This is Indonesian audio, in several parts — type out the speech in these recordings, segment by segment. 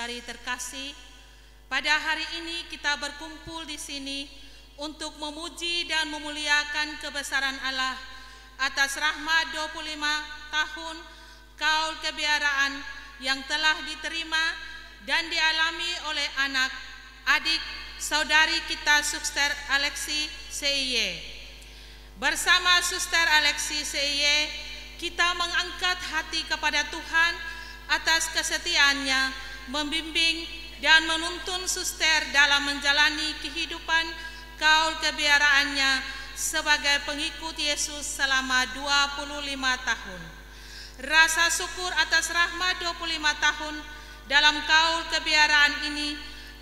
saudari terkasih, pada hari ini kita berkumpul di sini untuk memuji dan memuliakan kebesaran Allah atas rahmat 25 tahun kaul kebiaraan yang telah diterima dan dialami oleh anak, adik, saudari kita Suster Alexi C.I.Y. Bersama Suster Alexi C.I.Y, kita mengangkat hati kepada Tuhan atas kesetiaannya, membimbing dan menuntun Suster dalam menjalani kehidupan kaul kebiaraannya sebagai pengikut Yesus selama 25 tahun. Rasa syukur atas rahmat 25 tahun dalam kaul kebiaraan ini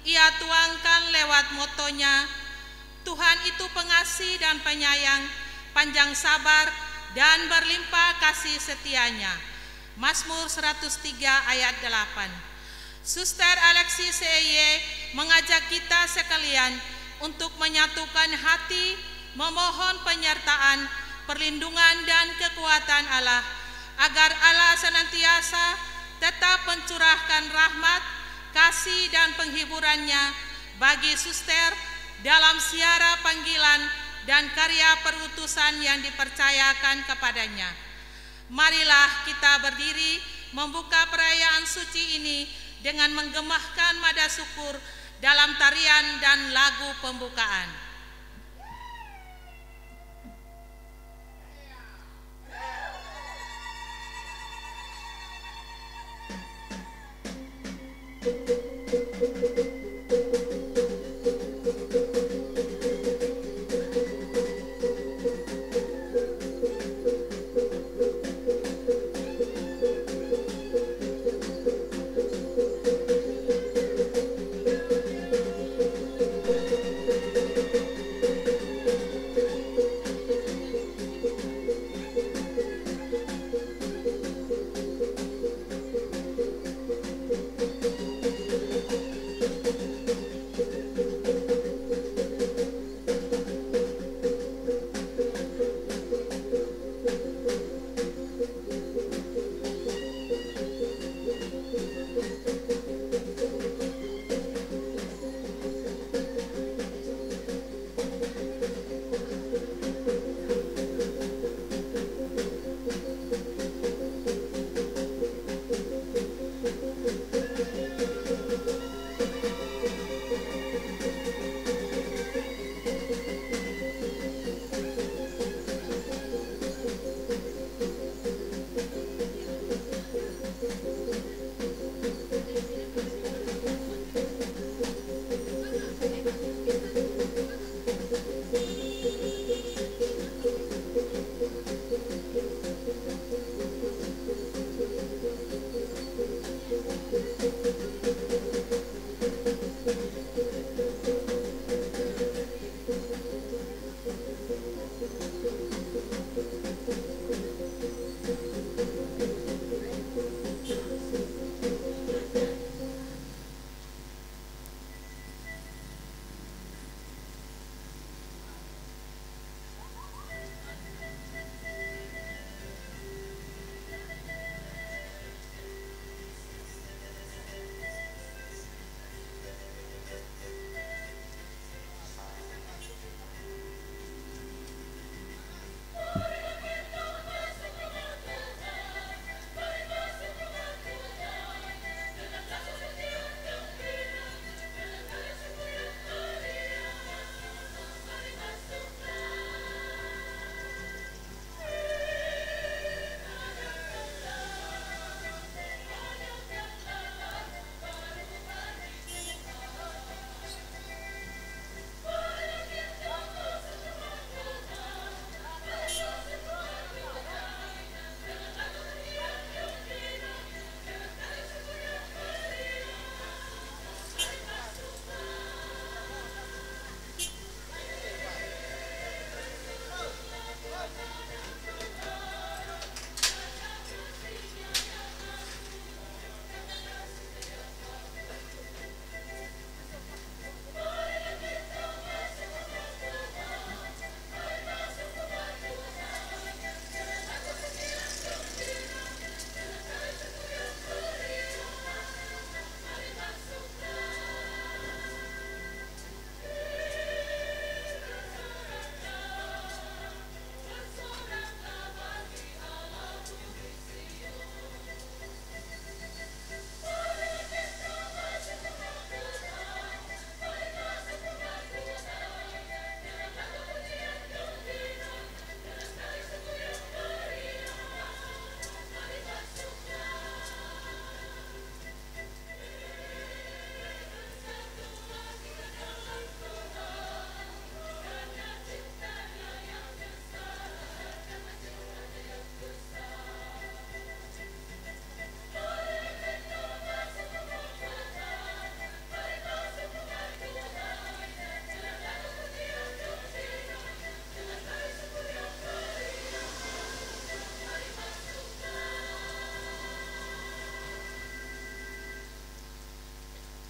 ia tuangkan lewat motonya, Tuhan itu pengasih dan penyayang, panjang sabar dan berlimpah kasih setianya. Mazmur 103 ayat 8. Suster Alexi C.I.Y mengajak kita sekalian untuk menyatukan hati, memohon penyertaan, perlindungan dan kekuatan Allah, agar Allah senantiasa tetap mencurahkan rahmat, kasih dan penghiburannya bagi Suster dalam siara panggilan dan karya perutusan yang dipercayakan kepadanya. Marilah kita berdiri membuka perayaan suci ini dengan menggemahkan nada syukur dalam tarian dan lagu pembukaan.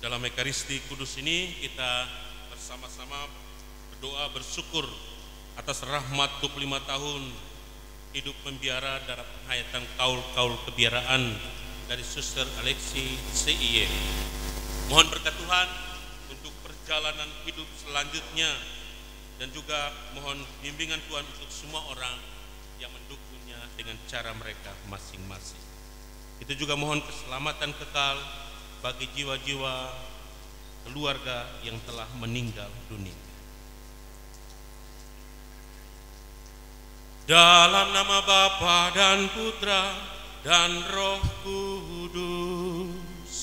Dalam Ekaristi Kudus ini kita bersama-sama berdoa bersyukur atas rahmat 25 tahun hidup membiara dalam penghayatan kaul-kaul kebiaraan dari Suster Alexi CIE. Mohon berkat Tuhan untuk perjalanan hidup selanjutnya, dan juga mohon bimbingan Tuhan untuk semua orang yang mendukungnya dengan cara mereka masing-masing. Itu juga mohon keselamatan kekal bagi jiwa-jiwa keluarga yang telah meninggal dunia. Dalam nama Bapa dan Putra dan Roh Kudus.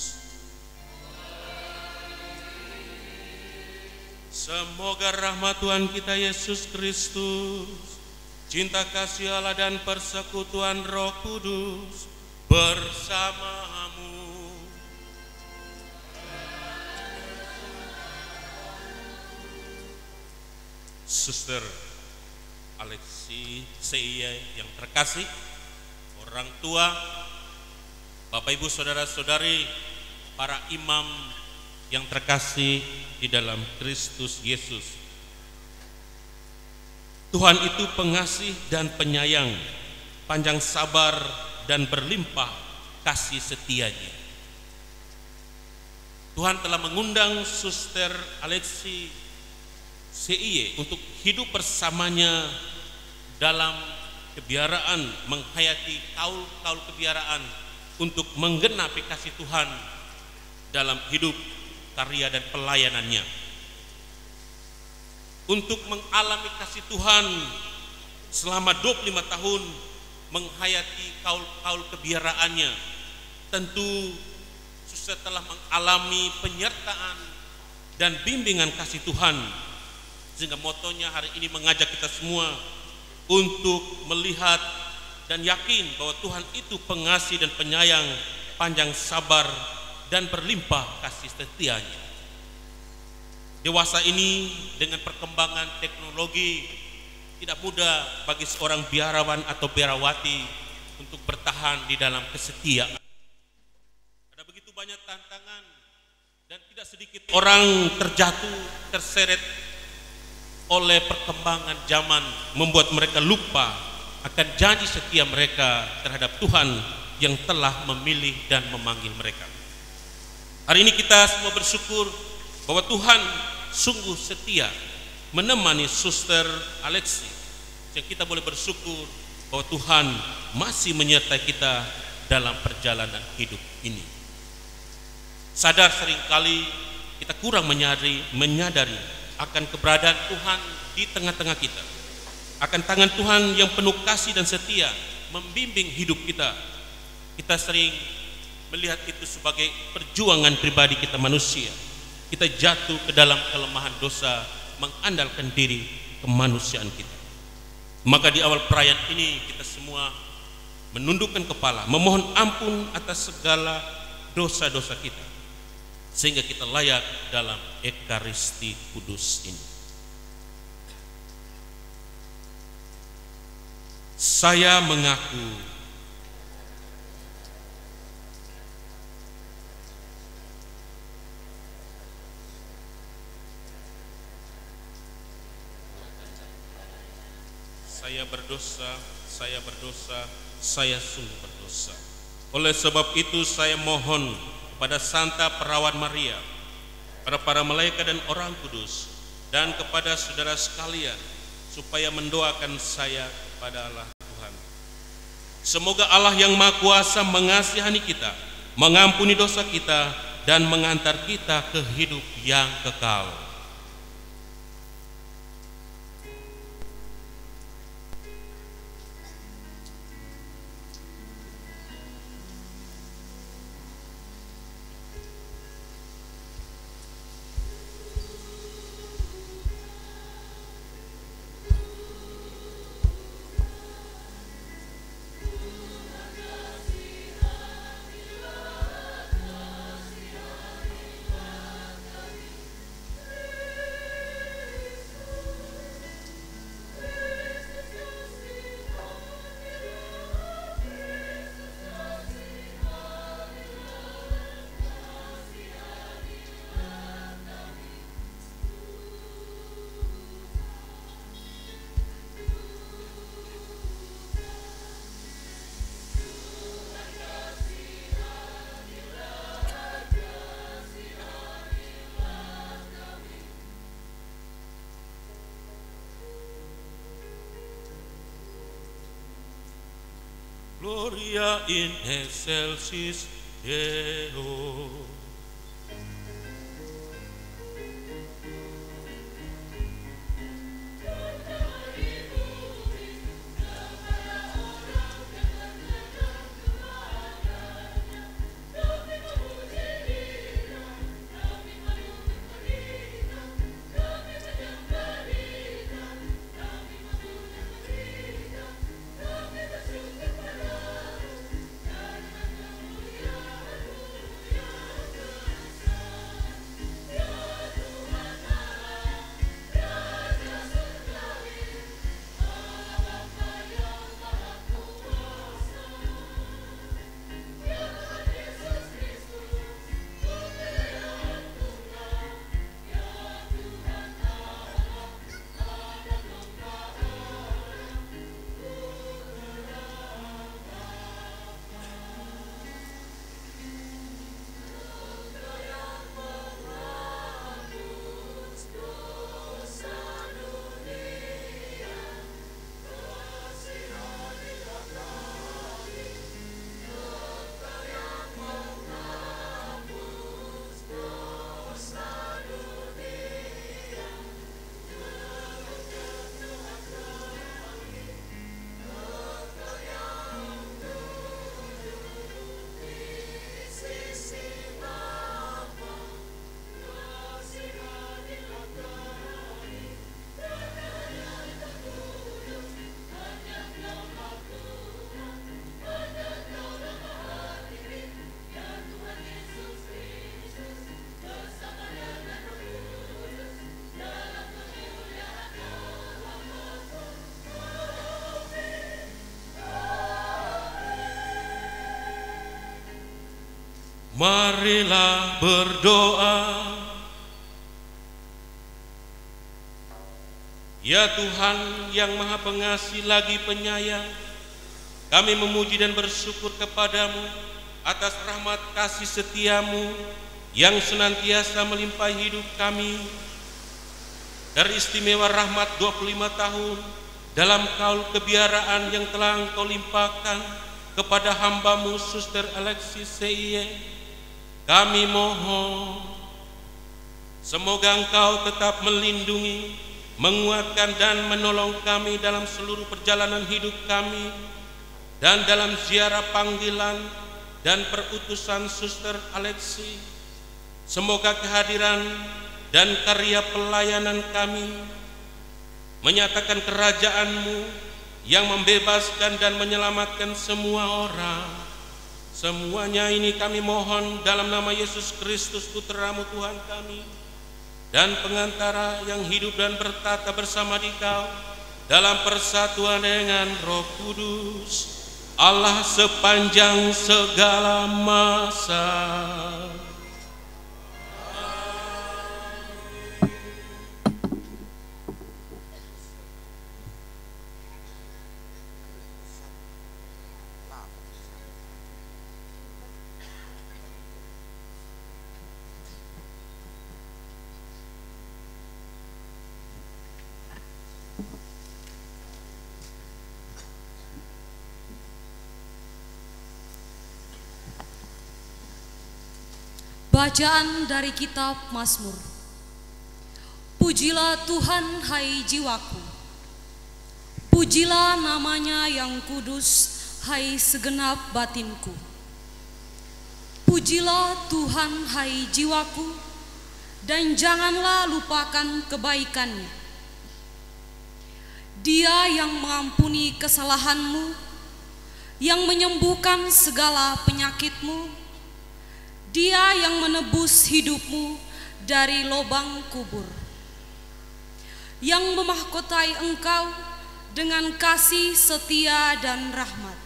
Semoga rahmat Tuhan kita Yesus Kristus, cinta kasih Allah dan persekutuan Roh Kudus bersamamu. Suster Alexi CIE yang terkasih, orang tua, Bapak Ibu saudara-saudari, para imam yang terkasih di dalam Kristus Yesus. Tuhan itu pengasih dan penyayang, panjang sabar dan berlimpah kasih setianya. Tuhan telah mengundang Suster Alexi CIE untuk hidup bersamanya dalam kebiaraan, menghayati kaul-kaul kebiaraan untuk menggenapi kasih Tuhan dalam hidup, karya dan pelayanannya, untuk mengalami kasih Tuhan selama 25 tahun menghayati kaul-kaul kebiaraannya. Tentu Suster telah mengalami penyertaan dan bimbingan kasih Tuhan, sehingga motonya hari ini mengajak kita semua untuk melihat dan yakin bahwa Tuhan itu pengasih dan penyayang, panjang sabar dan berlimpah kasih setianya. Dewasa ini dengan perkembangan teknologi, tidak mudah bagi seorang biarawan atau biarawati untuk bertahan di dalam kesetiaan. Ada begitu banyak tantangan dan tidak sedikit orang terjatuh, terseret oleh perkembangan zaman, membuat mereka lupa akan janji setia mereka terhadap Tuhan yang telah memilih dan memanggil mereka. Hari ini kita semua bersyukur bahwa Tuhan sungguh setia menemani Suster Alexi, yang kita boleh bersyukur bahwa Tuhan masih menyertai kita dalam perjalanan hidup ini. Sadar seringkali kita kurang menyadari akan keberadaan Tuhan di tengah-tengah kita, akan tangan Tuhan yang penuh kasih dan setia membimbing hidup kita. Kita sering melihat itu sebagai perjuangan pribadi kita manusia. Kita jatuh ke dalam kelemahan dosa, mengandalkan diri kemanusiaan kita. Maka di awal perayaan ini kita semua menundukkan kepala, memohon ampun atas segala dosa-dosa kita, sehingga kita layak dalam Ekaristi Kudus ini. Saya mengaku saya berdosa, saya sungguh berdosa. Oleh sebab itu saya mohon kepada Santa Perawan Maria, pada para malaikat dan orang kudus, dan kepada saudara sekalian, supaya mendoakan saya kepada Allah Tuhan. Semoga Allah yang Maha Kuasa mengasihani kita, mengampuni dosa kita, dan mengantar kita ke hidup yang kekal. Gloria in excelsis Deo. Marilah berdoa. Ya Tuhan yang Maha Pengasih lagi Penyayang, kami memuji dan bersyukur kepadamu atas rahmat kasih setiamu yang senantiasa melimpahi hidup kami. Dari istimewa rahmat 25 tahun dalam kaul kebiaraan yang telah Engkau limpahkan kepada hambamu Suster Alexis C.I.E, kami mohon semoga Engkau tetap melindungi, menguatkan dan menolong kami dalam seluruh perjalanan hidup kami dan dalam ziarah panggilan dan perutusan Suster Alexis. Semoga kehadiran dan karya pelayanan kami menyatakan kerajaan-Mu yang membebaskan dan menyelamatkan semua orang. Semuanya ini kami mohon dalam nama Yesus Kristus, Putra-Mu Tuhan kami, dan pengantara yang hidup dan bertata bersama Dikau dalam persatuan dengan Roh Kudus, Allah sepanjang segala masa. Bacaan dari kitab Mazmur. Pujilah Tuhan hai jiwaku, pujilah namanya yang kudus hai segenap batinku. Pujilah Tuhan hai jiwaku, dan janganlah lupakan kebaikannya. Dia yang mengampuni kesalahanmu, yang menyembuhkan segala penyakitmu, Dia yang menebus hidupmu dari lubang kubur, yang memahkotai engkau dengan kasih setia dan rahmat.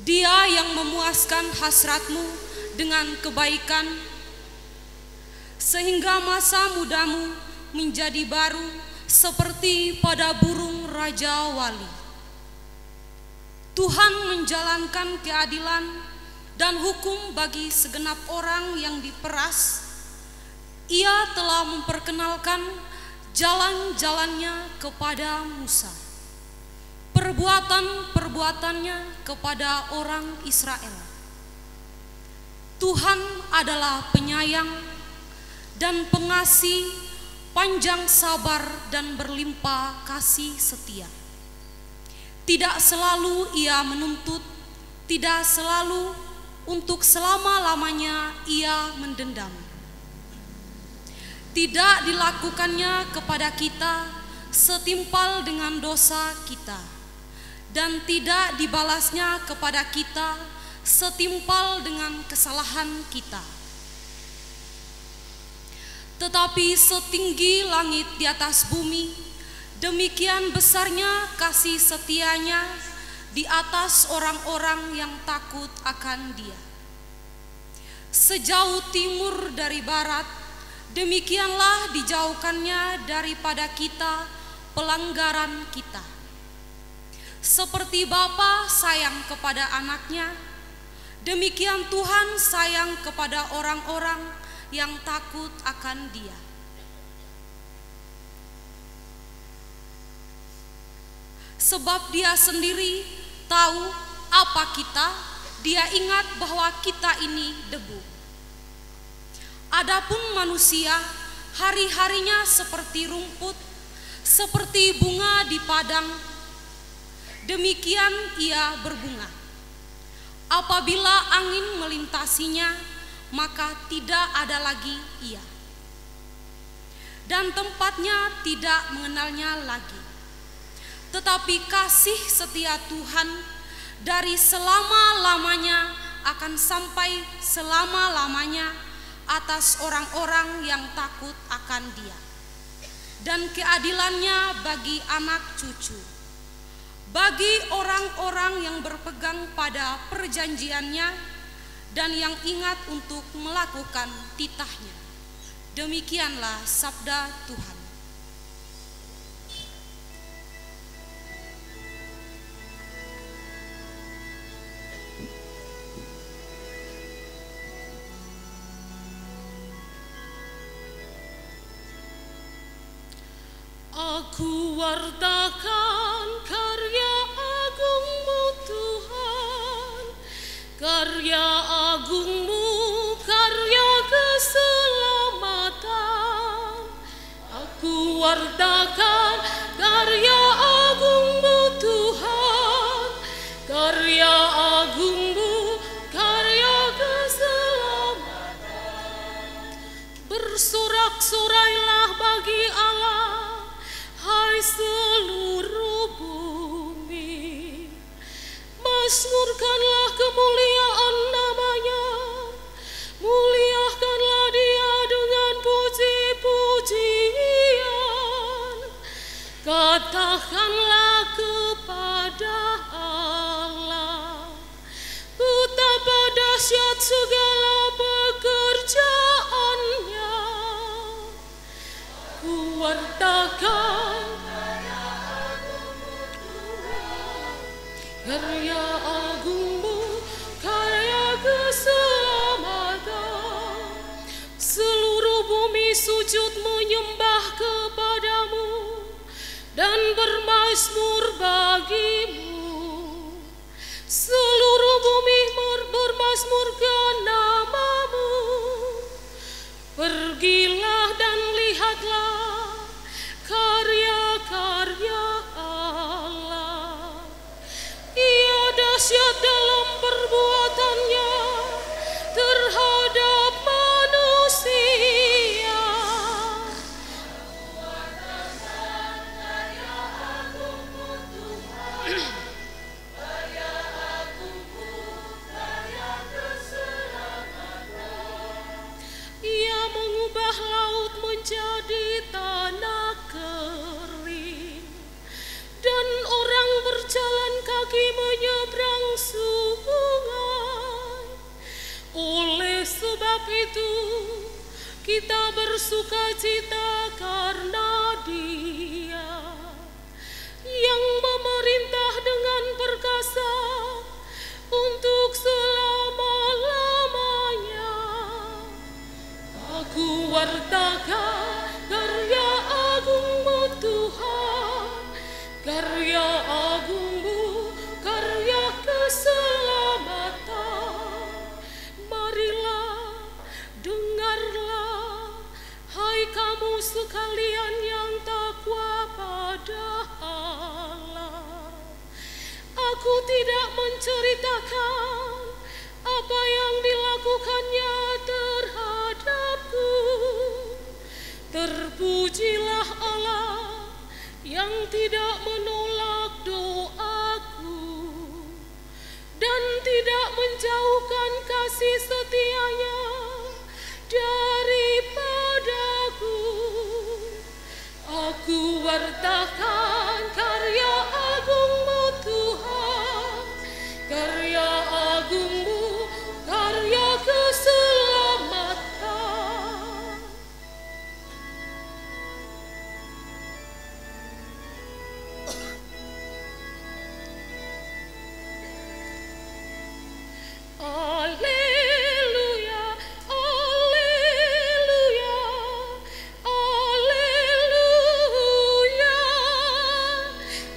Dia yang memuaskan hasratmu dengan kebaikan, sehingga masa mudamu menjadi baru seperti pada burung Raja Wali. Tuhan menjalankan keadilan dan hukum bagi segenap orang yang diperas. Ia telah memperkenalkan jalan-jalannya kepada Musa. perbuatan-perbuatannya kepada orang Israel. Tuhan adalah penyayang dan pengasih, panjang sabar dan berlimpah kasih setia. Tidak selalu Ia menuntut, tidak selalu untuk selama-lamanya Ia mendendam. Tidak dilakukannya kepada kita setimpal dengan dosa kita, dan tidak dibalasnya kepada kita setimpal dengan kesalahan kita. Tetapi setinggi langit di atas bumi, demikian besarnya kasih setianya di atas orang-orang yang takut akan Dia. Sejauh timur dari barat, demikianlah dijauhkannya daripada kita pelanggaran kita. Seperti Bapa sayang kepada anaknya, demikian Tuhan sayang kepada orang-orang yang takut akan Dia. Sebab Dia sendiri tahu apa kita, Dia ingat bahwa kita ini debu. Adapun manusia, hari-harinya seperti rumput, seperti bunga di padang, demikian ia berbunga. Apabila angin melintasinya, maka tidak ada lagi ia, dan tempatnya tidak mengenalnya lagi. Tetapi kasih setia Tuhan dari selama-lamanya akan sampai selama-lamanya atas orang-orang yang takut akan Dia, dan keadilannya bagi anak cucu, bagi orang-orang yang berpegang pada perjanjiannya dan yang ingat untuk melakukan titahnya. Demikianlah sabda Tuhan. Aku wartakan karya agung-Mu Tuhan, karya agung-Mu, karya keselamatan. Aku wartakan karya agung-Mu Tuhan, karya agung-Mu, karya keselamatan. Bersorak-sorailah bagi Allah, hai seluruh bumi, mazmurkanlah kemuliaan nama-Nya, muliakanlah Dia dengan puji-pujian. Katakanlah kepada Allah, betapa dahsyat segala pekerjaan-Nya. Ku wartakan karya agung-Mu, karya keselamatan. Seluruh bumi sujud menyembah kepada-Mu dan bermazmur bagi-Mu. Seluruh bumi bermazmurkan nama-Mu. Pergilah dan lihatlah karya-karya Allah. Ia dahsyat dalam perbuatannya terhadap manusia. Ia mengubah laut menjadi tanah kering, dan orang berjalan kaki menyeberang sungai. Oleh sebab itu, kita bersukacita karena Dia yang memerintah dengan perkasa untuk selama-lamanya. Aku wartakan karya agung-Mu Tuhan, karya agung-Mu, dengarlah, hai kamu sekalian yang takwa pada Allah. Aku tidak menceritakan apa yang dilakukannya terhadapku. Terpujilah Allah yang tidak menolak doaku dan tidak menjauhkan kasih setianya daripadaku. Aku wartakan karya agungmu Tuhan, karya agungmu, karya keselamatan. Alleluia, alleluia, alleluia,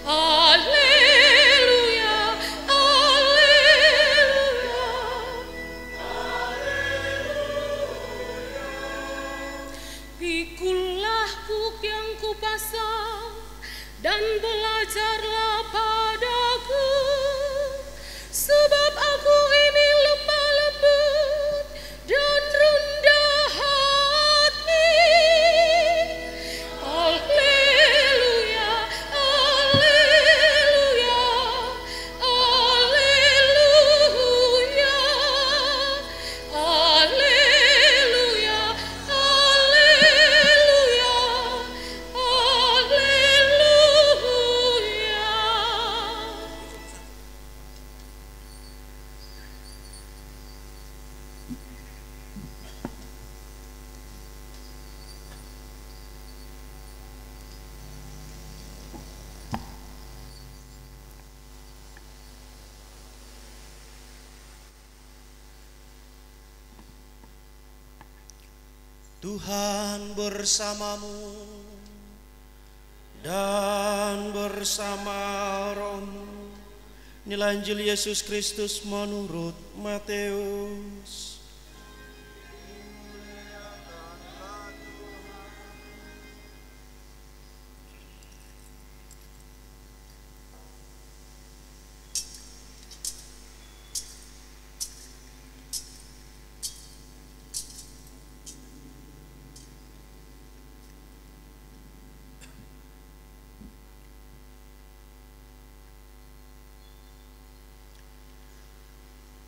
alleluia, alleluia. Pikulah kuk yang kupasang dan belajarlah padaku, sebab aku ini lemah lembut dan rendah hati. Alleluia, alleluia, alleluia, alleluia, alleluia, alleluia. Tuhan bersamamu dan bersama rohmu. Inilah Injil Yesus Kristus menurut Matius.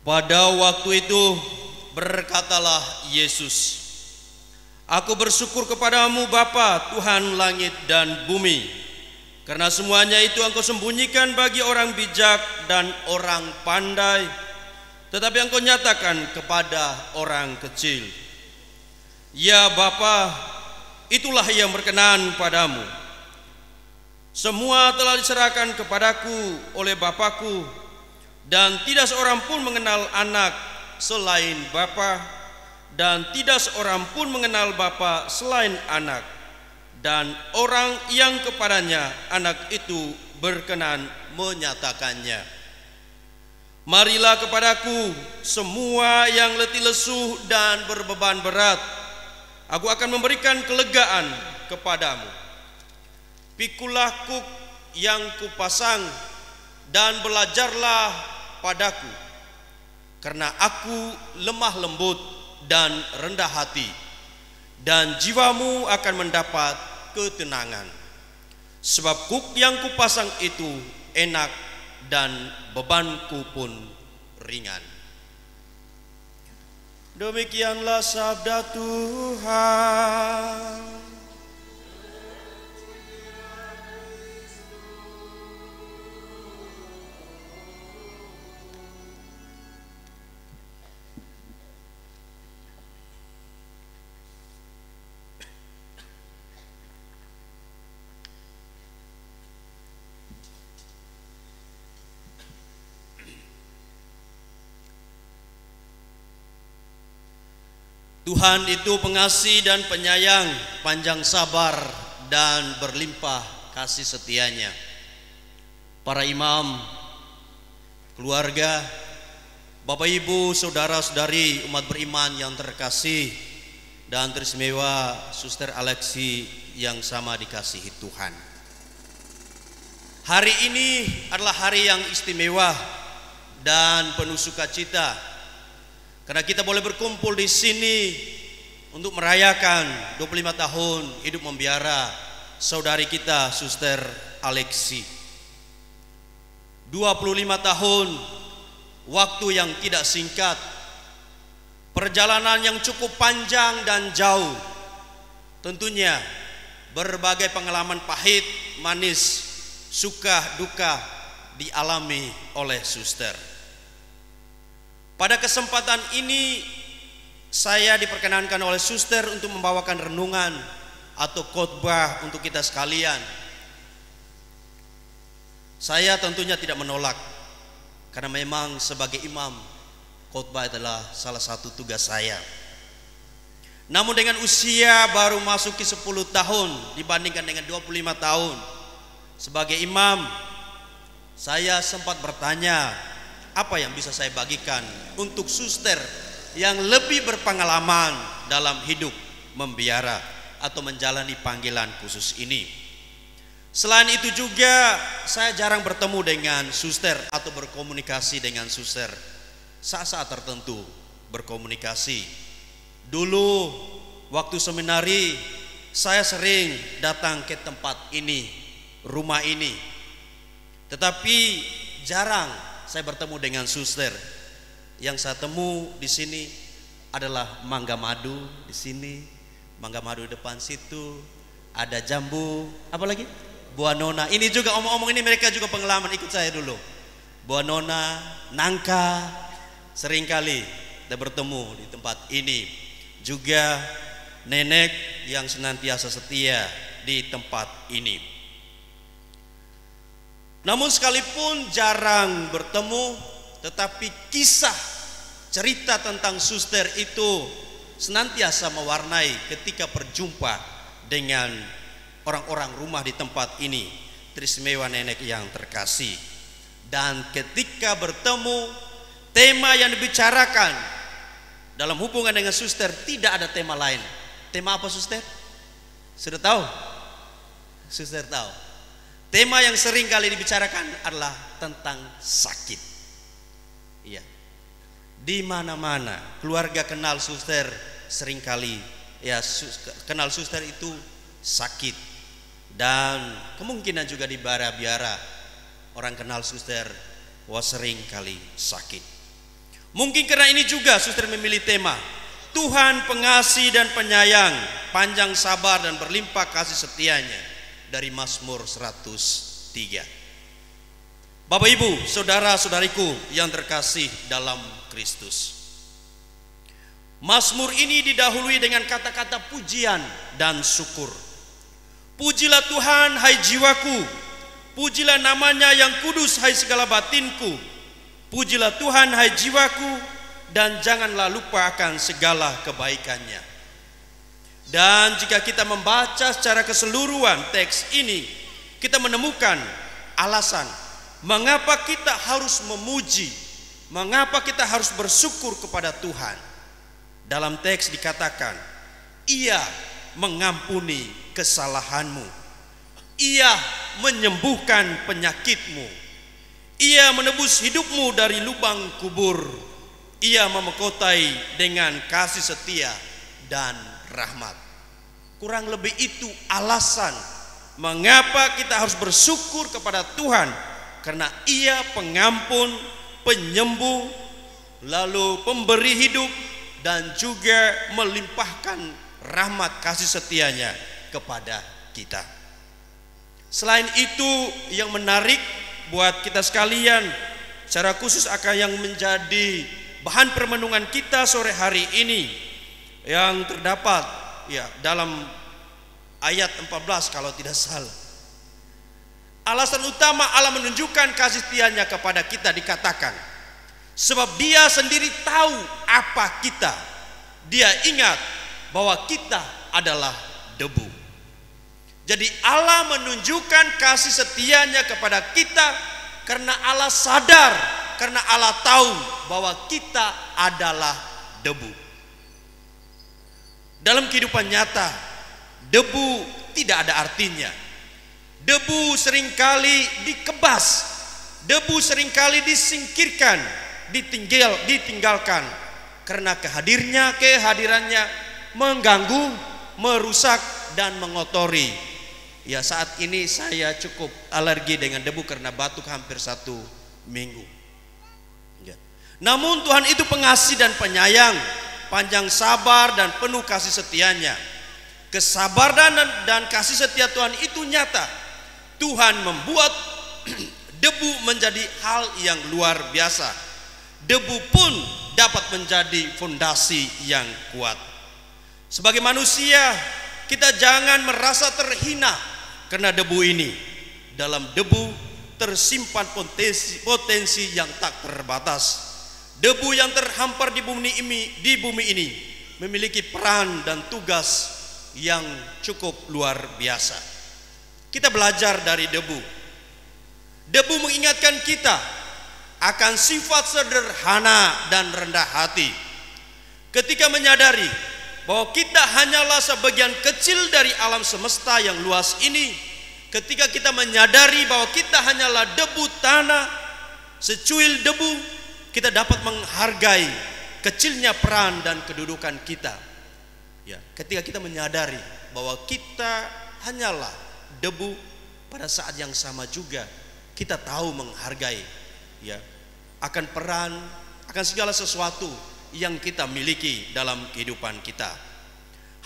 Pada waktu itu berkatalah Yesus, Aku bersyukur kepadamu Bapa, Tuhan langit dan bumi, karena semuanya itu Engkau sembunyikan bagi orang bijak dan orang pandai, tetapi Engkau nyatakan kepada orang kecil. Ya Bapa, itulah yang berkenan padamu. Semua telah diserahkan kepadaku oleh Bapakku, dan tidak seorang pun mengenal anak selain Bapa, dan tidak seorang pun mengenal Bapa selain anak, dan orang yang kepadanya anak itu berkenan menyatakannya. Marilah kepadaku semua yang letih lesu dan berbeban berat, aku akan memberikan kelegaan kepadamu. Pikulah kuk yang kupasang dan belajarlah padaku, karena aku lemah lembut dan rendah hati, dan jiwamu akan mendapat ketenangan. Sebab kuk yang kupasang itu enak dan bebanku pun ringan. Demikianlah sabda Tuhan. Tuhan itu pengasih dan penyayang, panjang sabar dan berlimpah kasih setianya. Para imam, keluarga, Bapak Ibu, saudara-saudari umat beriman yang terkasih, dan teristimewa Suster Alexi yang sama dikasihi Tuhan. Hari ini adalah hari yang istimewa dan penuh sukacita karena kita boleh berkumpul di sini untuk merayakan 25 tahun hidup membiara saudari kita Suster Alexi. 25 tahun waktu yang tidak singkat, perjalanan yang cukup panjang dan jauh. Tentunya berbagai pengalaman pahit, manis, suka, duka dialami oleh Suster. Pada kesempatan ini saya diperkenankan oleh Suster untuk membawakan renungan atau khotbah untuk kita sekalian. Saya tentunya tidak menolak, karena memang sebagai imam, khotbah adalah salah satu tugas saya. Namun dengan usia baru masuki 10 tahun dibandingkan dengan 25 tahun sebagai imam, saya sempat bertanya apa yang bisa saya bagikan untuk suster yang lebih berpengalaman dalam hidup membiara atau menjalani panggilan khusus ini. Selain itu juga saya jarang bertemu dengan suster atau berkomunikasi dengan suster. Saat-saat tertentu berkomunikasi. Dulu waktu seminari saya sering datang ke tempat ini, rumah ini. Tetapi jarang saya bertemu dengan suster. Yang saya temu di sini adalah mangga madu di sini, mangga madu di depan situ, ada jambu, apa lagi? Buah nona. Ini juga omong-omong ini mereka juga pengalaman, ikut saya dulu. Buah nona, nangka, seringkali kita bertemu di tempat ini. Juga nenek yang senantiasa setia di tempat ini. Namun sekalipun jarang bertemu, tetapi kisah cerita tentang suster itu senantiasa mewarnai ketika berjumpa dengan orang-orang rumah di tempat ini, teristimewa nenek yang terkasih. Dan ketika bertemu, tema yang dibicarakan dalam hubungan dengan suster tidak ada tema lain. Tema apa suster? Sudah tahu? Suster tahu. Tema yang sering kali dibicarakan adalah tentang sakit. Iya. Di mana-mana keluarga kenal suster, sering kali ya kenal suster itu sakit. Dan kemungkinan juga di biara-biara orang kenal suster wah sering kali sakit. Mungkin karena ini juga suster memilih tema Tuhan pengasih dan penyayang, panjang sabar dan berlimpah kasih setianya, dari Mazmur 103. Bapak Ibu, saudara-saudariku yang terkasih dalam Kristus, Mazmur ini didahului dengan kata-kata pujian dan syukur. Pujilah Tuhan hai jiwaku, pujilah namanya yang kudus hai segala batinku. Pujilah Tuhan hai jiwaku, dan janganlah lupa akan segala kebaikannya. Dan jika kita membaca secara keseluruhan teks ini, kita menemukan alasan mengapa kita harus memuji, mengapa kita harus bersyukur kepada Tuhan. Dalam teks dikatakan, Ia mengampuni kesalahanmu, Ia menyembuhkan penyakitmu, Ia menebus hidupmu dari lubang kubur, Ia memahkotai dengan kasih setia dan rahmat. Kurang lebih itu alasan mengapa kita harus bersyukur kepada Tuhan, karena Ia pengampun, penyembuh, lalu pemberi hidup, dan juga melimpahkan rahmat kasih setianya kepada kita. Selain itu, yang menarik buat kita sekalian, secara khusus akan yang menjadi bahan permenungan kita sore hari ini, yang terdapat ya dalam ayat 14 kalau tidak salah. Alasan utama Allah menunjukkan kasih setianya kepada kita dikatakan sebab Dia sendiri tahu apa kita. Dia ingat bahwa kita adalah debu. Jadi Allah menunjukkan kasih setianya kepada kita karena Allah sadar, karena Allah tahu bahwa kita adalah debu. Dalam kehidupan nyata, debu tidak ada artinya. Debu seringkali dikebas, debu seringkali disingkirkan, ditinggalkan karena kehadirannya mengganggu, merusak dan mengotori. Ya, saat ini saya cukup alergi dengan debu karena batuk hampir 1 minggu. Ya. Namun Tuhan itu pengasih dan penyayang, panjang sabar dan penuh kasih setianya. Kesabaran dan kasih setia Tuhan itu nyata. Tuhan membuat debu menjadi hal yang luar biasa. Debu pun dapat menjadi fondasi yang kuat. Sebagai manusia, kita jangan merasa terhina karena debu ini. Dalam debu tersimpan potensi yang tak terbatas. Debu yang terhampar di bumi ini memiliki peran dan tugas yang cukup luar biasa. Kita belajar dari debu. Debu mengingatkan kita akan sifat sederhana dan rendah hati. Ketika menyadari bahwa kita hanyalah sebagian kecil dari alam semesta yang luas ini, ketika kita menyadari bahwa kita hanyalah debu tanah, secuil debu, kita dapat menghargai kecilnya peran dan kedudukan kita. Ya, ketika kita menyadari bahwa kita hanyalah debu, pada saat yang sama juga kita tahu menghargai ya akan peran, akan segala sesuatu yang kita miliki dalam kehidupan kita.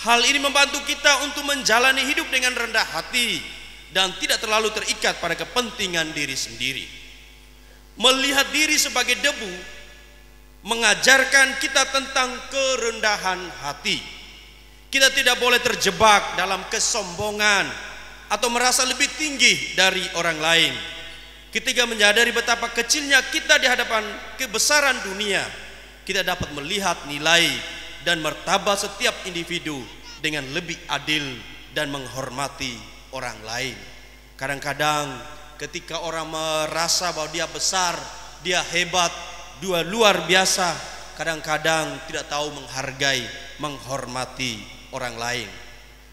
Hal ini membantu kita untuk menjalani hidup dengan rendah hati dan tidak terlalu terikat pada kepentingan diri sendiri. Melihat diri sebagai debu mengajarkan kita tentang kerendahan hati. Kita tidak boleh terjebak dalam kesombongan atau merasa lebih tinggi dari orang lain. Ketika menyadari betapa kecilnya kita di hadapan kebesaran dunia, kita dapat melihat nilai dan martabat setiap individu dengan lebih adil dan menghormati orang lain. Kadang-kadang ketika orang merasa bahwa dia besar, dia hebat, dia luar biasa, kadang-kadang tidak tahu menghargai, menghormati orang lain.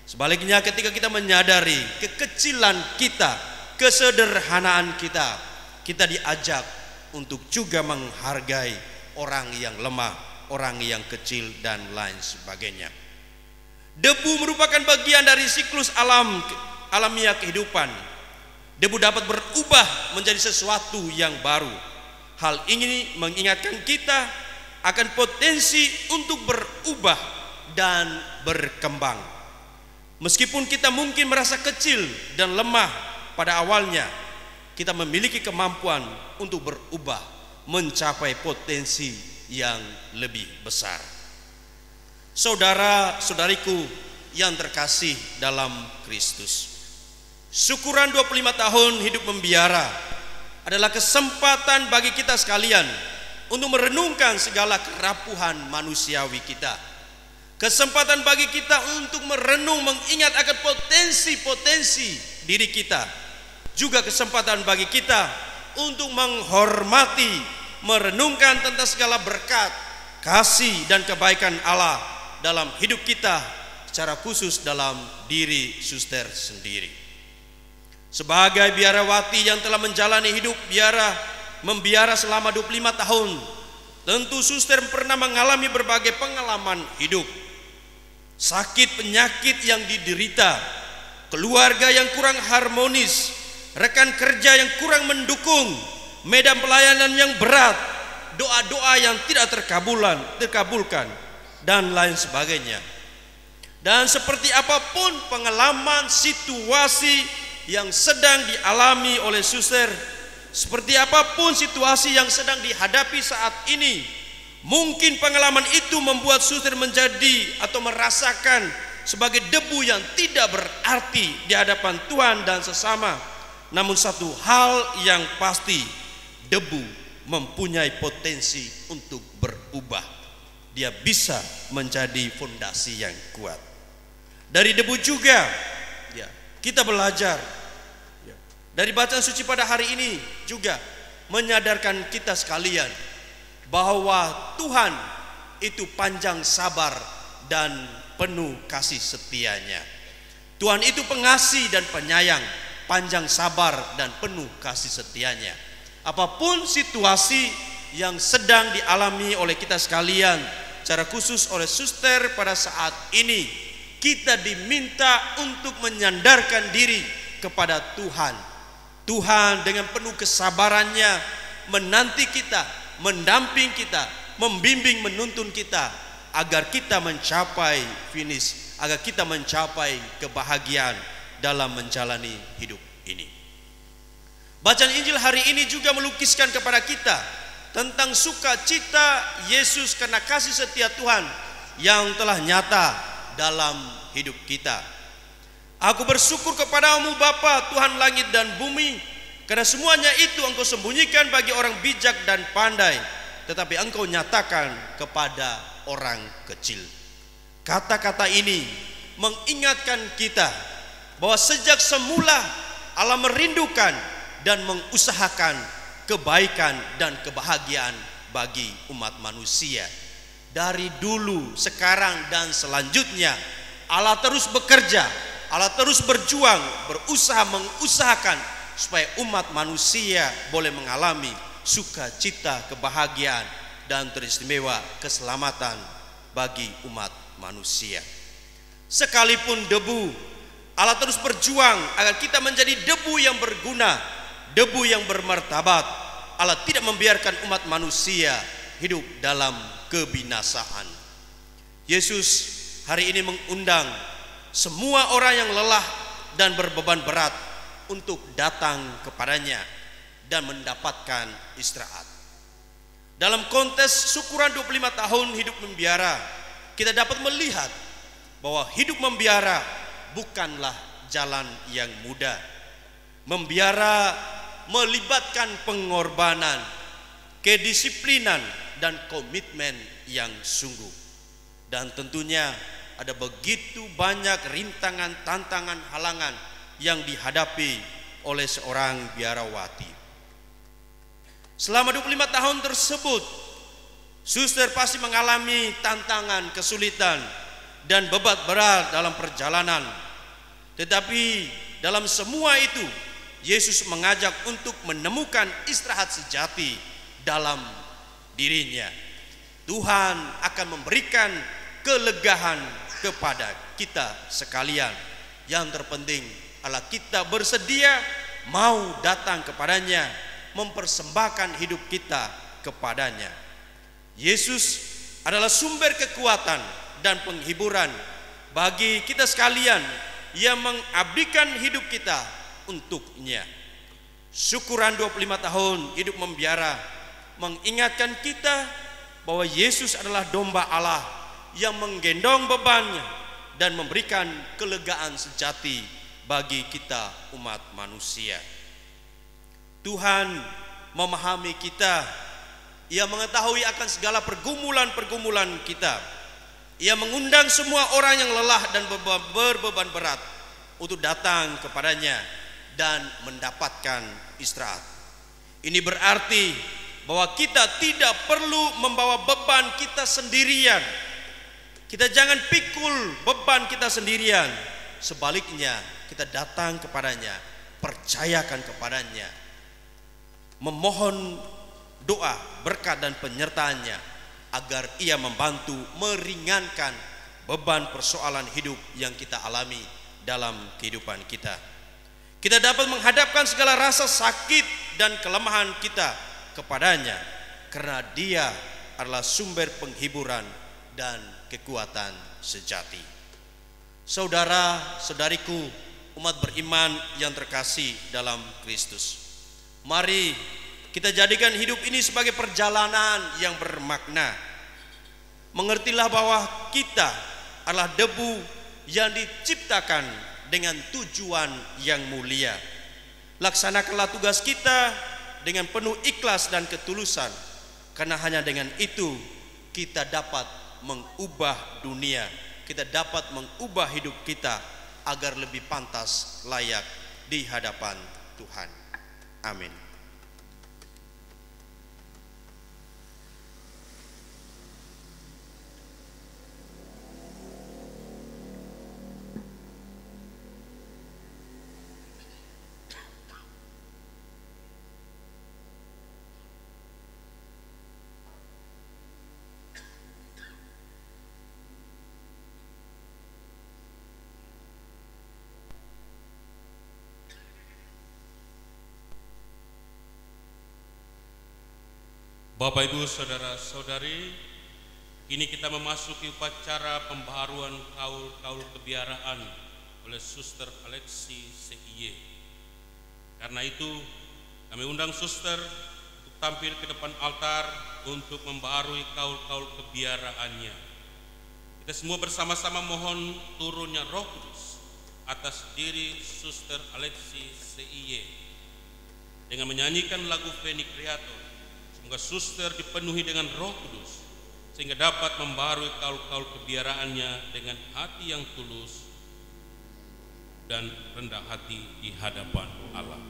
Sebaliknya, ketika kita menyadari kekecilan kita, kesederhanaan kita, kita diajak untuk juga menghargai orang yang lemah, orang yang kecil dan lain sebagainya. Debu merupakan bagian dari siklus alamiah kehidupan. Debu dapat berubah menjadi sesuatu yang baru. Hal ini mengingatkan kita akan potensi untuk berubah dan berkembang. Meskipun kita mungkin merasa kecil dan lemah pada awalnya, kita memiliki kemampuan untuk berubah mencapai potensi yang lebih besar. Saudara-saudariku yang terkasih dalam Kristus, syukuran 25 tahun hidup membiara adalah kesempatan bagi kita sekalian untuk merenungkan segala kerapuhan manusiawi kita. Kesempatan bagi kita untuk merenung, mengingat akan potensi-potensi diri kita. Juga kesempatan bagi kita untuk menghormati, merenungkan tentang segala berkat, kasih dan kebaikan Allah dalam hidup kita, secara khusus dalam diri suster sendiri. Sebagai biarawati yang telah menjalani hidup membiara selama 25 tahun, tentu suster pernah mengalami berbagai pengalaman hidup. Sakit penyakit yang diderita, keluarga yang kurang harmonis, rekan kerja yang kurang mendukung, medan pelayanan yang berat, doa-doa yang tidak terkabulkan, dan lain sebagainya. Dan seperti apapun pengalaman situasi yang sedang dialami oleh suster, seperti apapun situasi yang sedang dihadapi saat ini, mungkin pengalaman itu membuat suster menjadi atau merasakan sebagai debu yang tidak berarti di hadapan Tuhan dan sesama. Namun satu hal yang pasti, debu mempunyai potensi untuk berubah. Dia bisa menjadi fondasi yang kuat. Dari debu juga ya, kita belajar ya, dari bacaan suci pada hari ini juga menyadarkan kita sekalian bahwa Tuhan itu panjang sabar dan penuh kasih setianya. Tuhan itu pengasih dan penyayang, panjang sabar dan penuh kasih setianya. Apapun situasi yang sedang dialami oleh kita sekalian, secara khusus oleh suster pada saat ini, kita diminta untuk menyandarkan diri kepada Tuhan. Tuhan dengan penuh kesabarannya menanti kita, mendamping kita, membimbing, menuntun kita agar kita mencapai finish, agar kita mencapai kebahagiaan dalam menjalani hidup ini. Bacaan Injil hari ini juga melukiskan kepada kita tentang sukacita Yesus karena kasih setia Tuhan yang telah nyata dalam hidup kita. Aku bersyukur kepadamu Bapa, Tuhan langit dan bumi, karena semuanya itu Engkau sembunyikan bagi orang bijak dan pandai, tetapi Engkau nyatakan kepada orang kecil. Kata-kata ini mengingatkan kita bahwa sejak semula Allah merindukan dan mengusahakan kebaikan dan kebahagiaan bagi umat manusia. Dari dulu, sekarang, dan selanjutnya Allah terus bekerja, Allah terus berjuang, berusaha mengusahakan supaya umat manusia boleh mengalami sukacita, kebahagiaan, dan teristimewa keselamatan bagi umat manusia. Sekalipun debu, Allah terus berjuang agar kita menjadi debu yang berguna, debu yang bermartabat. Allah tidak membiarkan umat manusia hidup dalam kebinasaan. Yesus hari ini mengundang semua orang yang lelah dan berbeban berat untuk datang kepadanya dan mendapatkan istirahat. Dalam konteks syukuran 25 tahun hidup membiara, kita dapat melihat bahwa hidup membiara bukanlah jalan yang mudah. Membiara melibatkan pengorbanan, kedisiplinan, dan komitmen yang sungguh. Dan tentunya ada begitu banyak rintangan, tantangan, halangan yang dihadapi oleh seorang biarawati. Selama 25 tahun tersebut, suster pasti mengalami tantangan, kesulitan, dan beban berat dalam perjalanan. Tetapi dalam semua itu, Yesus mengajak untuk menemukan istirahat sejati dalam dirinya. Tuhan akan memberikan kelegaan kepada kita sekalian. Yang terpenting adalah kita bersedia mau datang kepadanya, mempersembahkan hidup kita kepadanya. Yesus adalah sumber kekuatan dan penghiburan bagi kita sekalian yang mengabdikan hidup kita untuknya. Syukuran 25 tahun hidup membiara mengingatkan kita bahwa Yesus adalah domba Allah yang menggendong bebannya dan memberikan kelegaan sejati bagi kita umat manusia. Tuhan memahami kita, Ia mengetahui akan segala pergumulan-pergumulan kita. Ia mengundang semua orang yang lelah dan berbeban berat untuk datang kepadanya dan mendapatkan istirahat. Ini berarti bahwa kita tidak perlu membawa beban kita sendirian. Kita jangan pikul beban kita sendirian. Sebaliknya, kita datang kepadanya, percayakan kepadanya, memohon doa, berkat dan penyertaannya agar Ia membantu meringankan beban persoalan hidup yang kita alami dalam kehidupan kita. Kita dapat menghadapkan segala rasa sakit dan kelemahan kita kepadanya, karena Dia adalah sumber penghiburan dan kekuatan sejati. Saudara, saudariku, umat beriman yang terkasih dalam Kristus, mari kita jadikan hidup ini sebagai perjalanan yang bermakna. Mengertilah bahwa kita adalah debu yang diciptakan dengan tujuan yang mulia. Laksanakanlah tugas kita dengan penuh ikhlas dan ketulusan, karena hanya dengan itu kita dapat mengubah dunia, kita dapat mengubah hidup kita agar lebih pantas layak di hadapan Tuhan. Amin. Bapak, Ibu, Saudara-saudari, kini kita memasuki upacara pembaharuan kaul kebiaraan oleh Suster Alexi CIY. Karena itu, kami undang Suster untuk tampil ke depan altar untuk membaharui kaul kebiaraannya. Kita semua bersama-sama mohon turunnya Roh Kudus atas diri Suster Alexi CIY dengan menyanyikan lagu Veni Creator. Semoga Suster dipenuhi dengan Roh Kudus sehingga dapat membaharui kaul kebiaraannya dengan hati yang tulus dan rendah hati di hadapan Allah.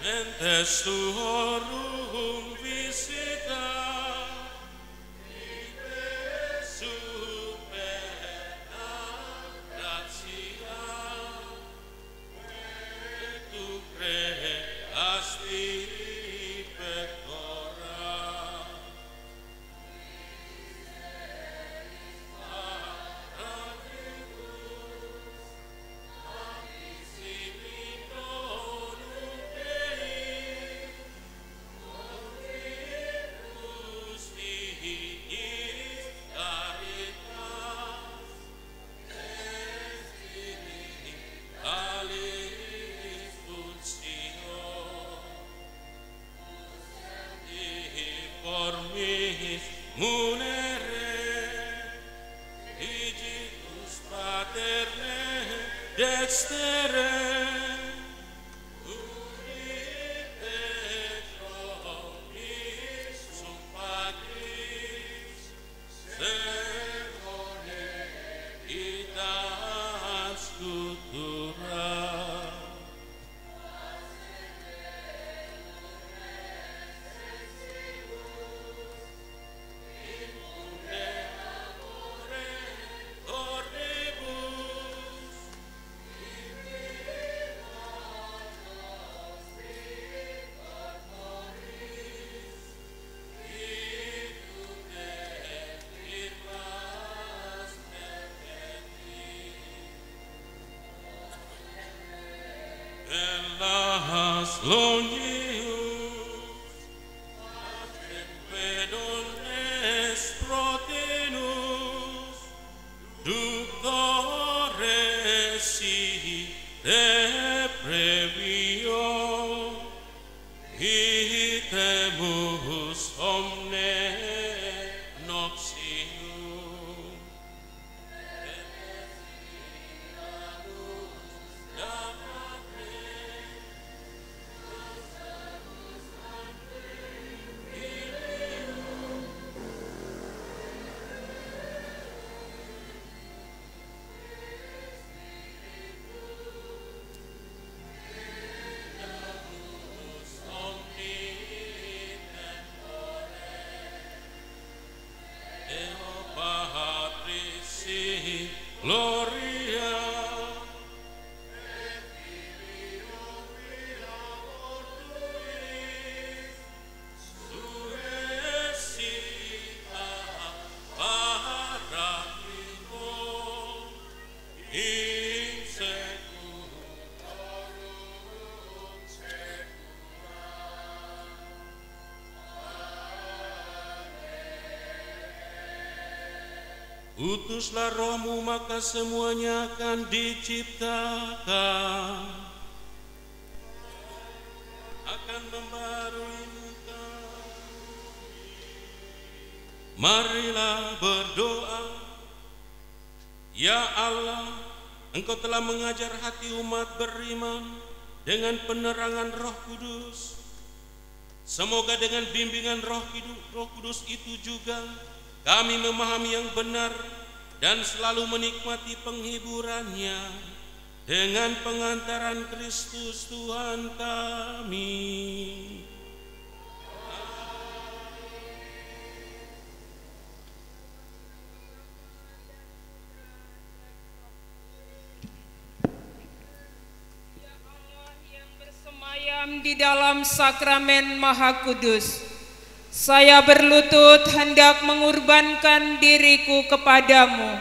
Mentes tuorum visita ibe superna gratia tu creasti pectora dextere unite trovis sum patris sermone itas cultura longius patrem pedones protenus ductore si de previo itemus omne noxium Gloria et Filio mortuis surecita paraclito in seculorum secula. Utuslah Rohmu, maka semuanya akan diciptakan, akan membaharui muka. Marilah berdoa. Ya Allah, Engkau telah mengajar hati umat beriman dengan penerangan Roh Kudus. Semoga dengan bimbingan Roh Kudus itu juga kami memahami yang benar dan selalu menikmati penghiburannya dengan pengantaran Kristus Tuhan kami. Ya Allah yang bersemayam di dalam sakramen Maha Kudus, Saya berlutut hendak mengorbankan diriku kepadamu,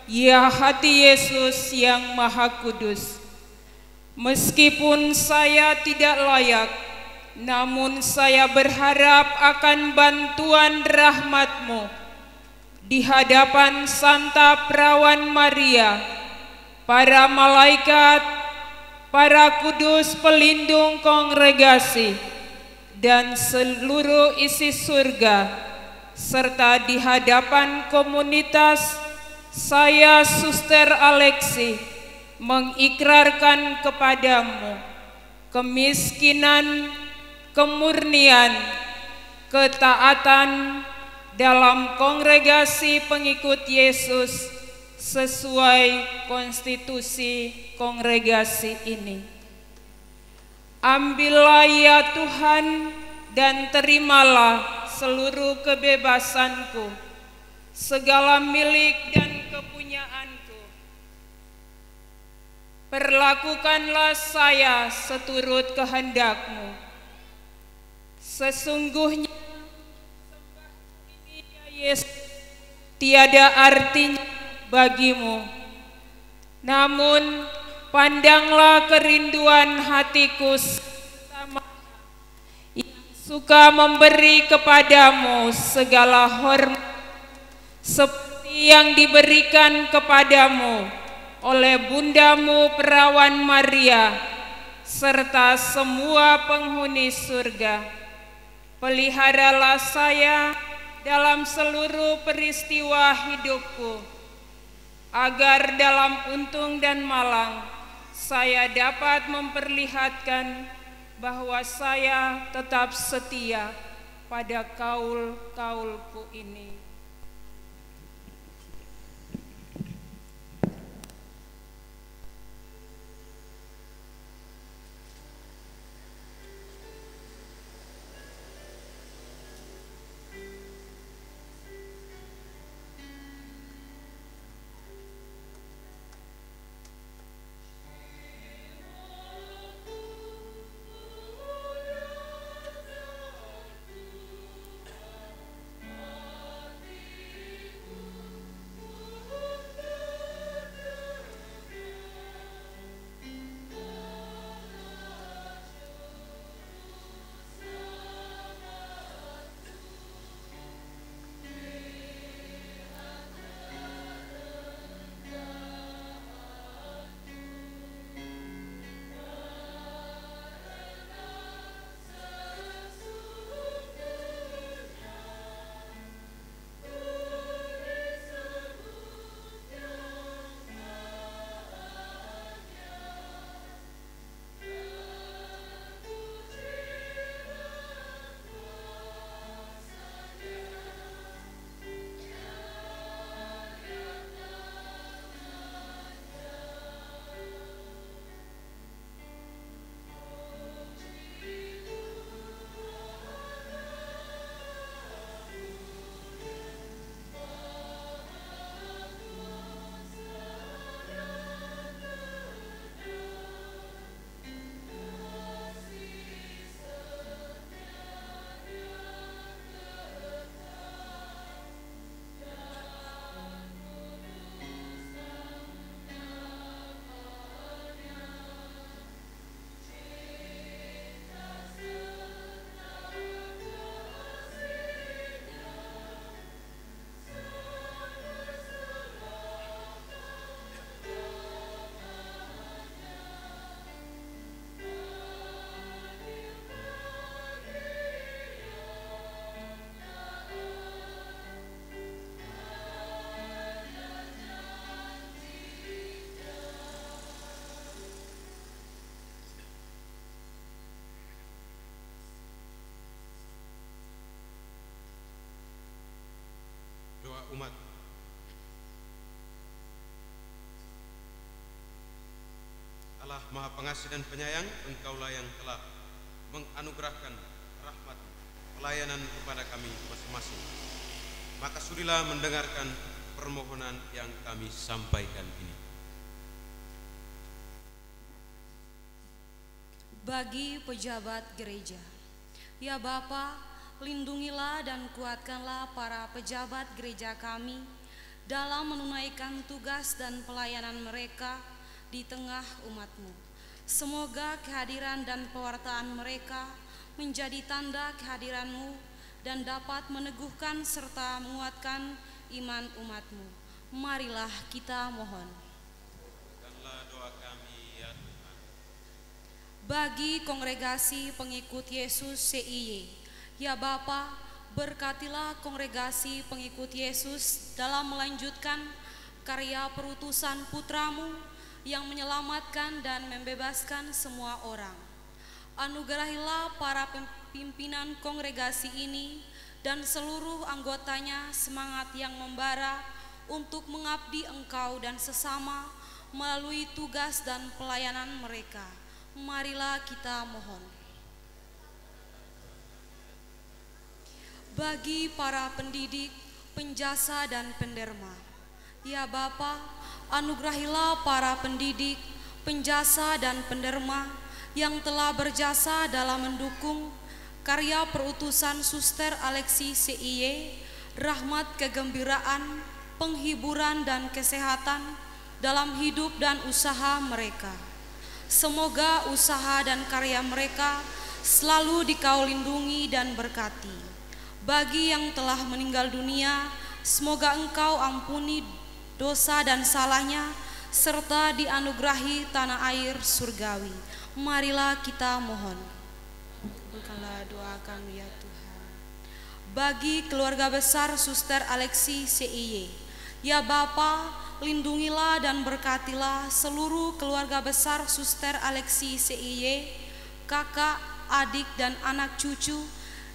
ya hati Yesus yang Maha Kudus. Meskipun saya tidak layak, namun saya berharap akan bantuan rahmat-Mu. Di hadapan Santa Perawan Maria, para malaikat, para kudus pelindung kongregasi, dan seluruh isi surga, serta di hadapan komunitas, saya Suster Alexi mengikrarkan kepadamu kemiskinan, kemurnian, ketaatan dalam kongregasi pengikut Yesus sesuai konstitusi kongregasi ini. Ambillah ya Tuhan dan terimalah seluruh kebebasanku, segala milik dan kepunyaanku. Perlakukanlah saya seturut kehendak-Mu. Sesungguhnya sembah ini ya Yesus tiada artinya bagimu. Namun pandanglah kerinduan hatiku sama yang suka memberi kepadamu segala hormat seperti yang diberikan kepadamu oleh bundamu Perawan Maria serta semua penghuni surga. Peliharalah saya dalam seluruh peristiwa hidupku, agar dalam untung dan malang saya dapat memperlihatkan bahwa saya tetap setia pada kaul-kaulku ini. Umat. Allah Maha Pengasih dan Penyayang, Engkaulah yang telah menganugerahkan rahmat pelayanan kepada kami masing-masing. Maka sudilah mendengarkan permohonan yang kami sampaikan ini. Bagi pejabat gereja, ya Bapa, lindungilah dan kuatkanlah para pejabat gereja kami dalam menunaikan tugas dan pelayanan mereka di tengah umat-Mu. Semoga kehadiran dan pewartaan mereka menjadi tanda kehadiran-Mu dan dapat meneguhkan serta menguatkan iman umat-Mu. Marilah kita mohon. Dengarkanlah doa kami ya Tuhan. Bagi kongregasi pengikut Yesus CIY, ya Bapa, berkatilah kongregasi pengikut Yesus dalam melanjutkan karya perutusan Putra-Mu yang menyelamatkan dan membebaskan semua orang. Anugerahilah para pimpinan kongregasi ini dan seluruh anggotanya semangat yang membara untuk mengabdi Engkau dan sesama melalui tugas dan pelayanan mereka. Marilah kita mohon. Bagi para pendidik, penjasa dan penderma, ya Bapa, anugerahilah para pendidik, penjasa dan penderma yang telah berjasa dalam mendukung karya perutusan Suster Alexi CIY, rahmat kegembiraan, penghiburan dan kesehatan dalam hidup dan usaha mereka. Semoga usaha dan karya mereka selalu Dikau lindungi dan berkati. Bagi yang telah meninggal dunia, semoga Engkau ampuni dosa dan salahnya, serta dianugerahi tanah air surgawi. Marilah kita mohon. Kabulkanlah doa kami ya Tuhan. Bagi keluarga besar Suster Alexi CIY, ya Bapa, lindungilah dan berkatilah seluruh keluarga besar Suster Alexi CIY, kakak, adik dan anak cucu,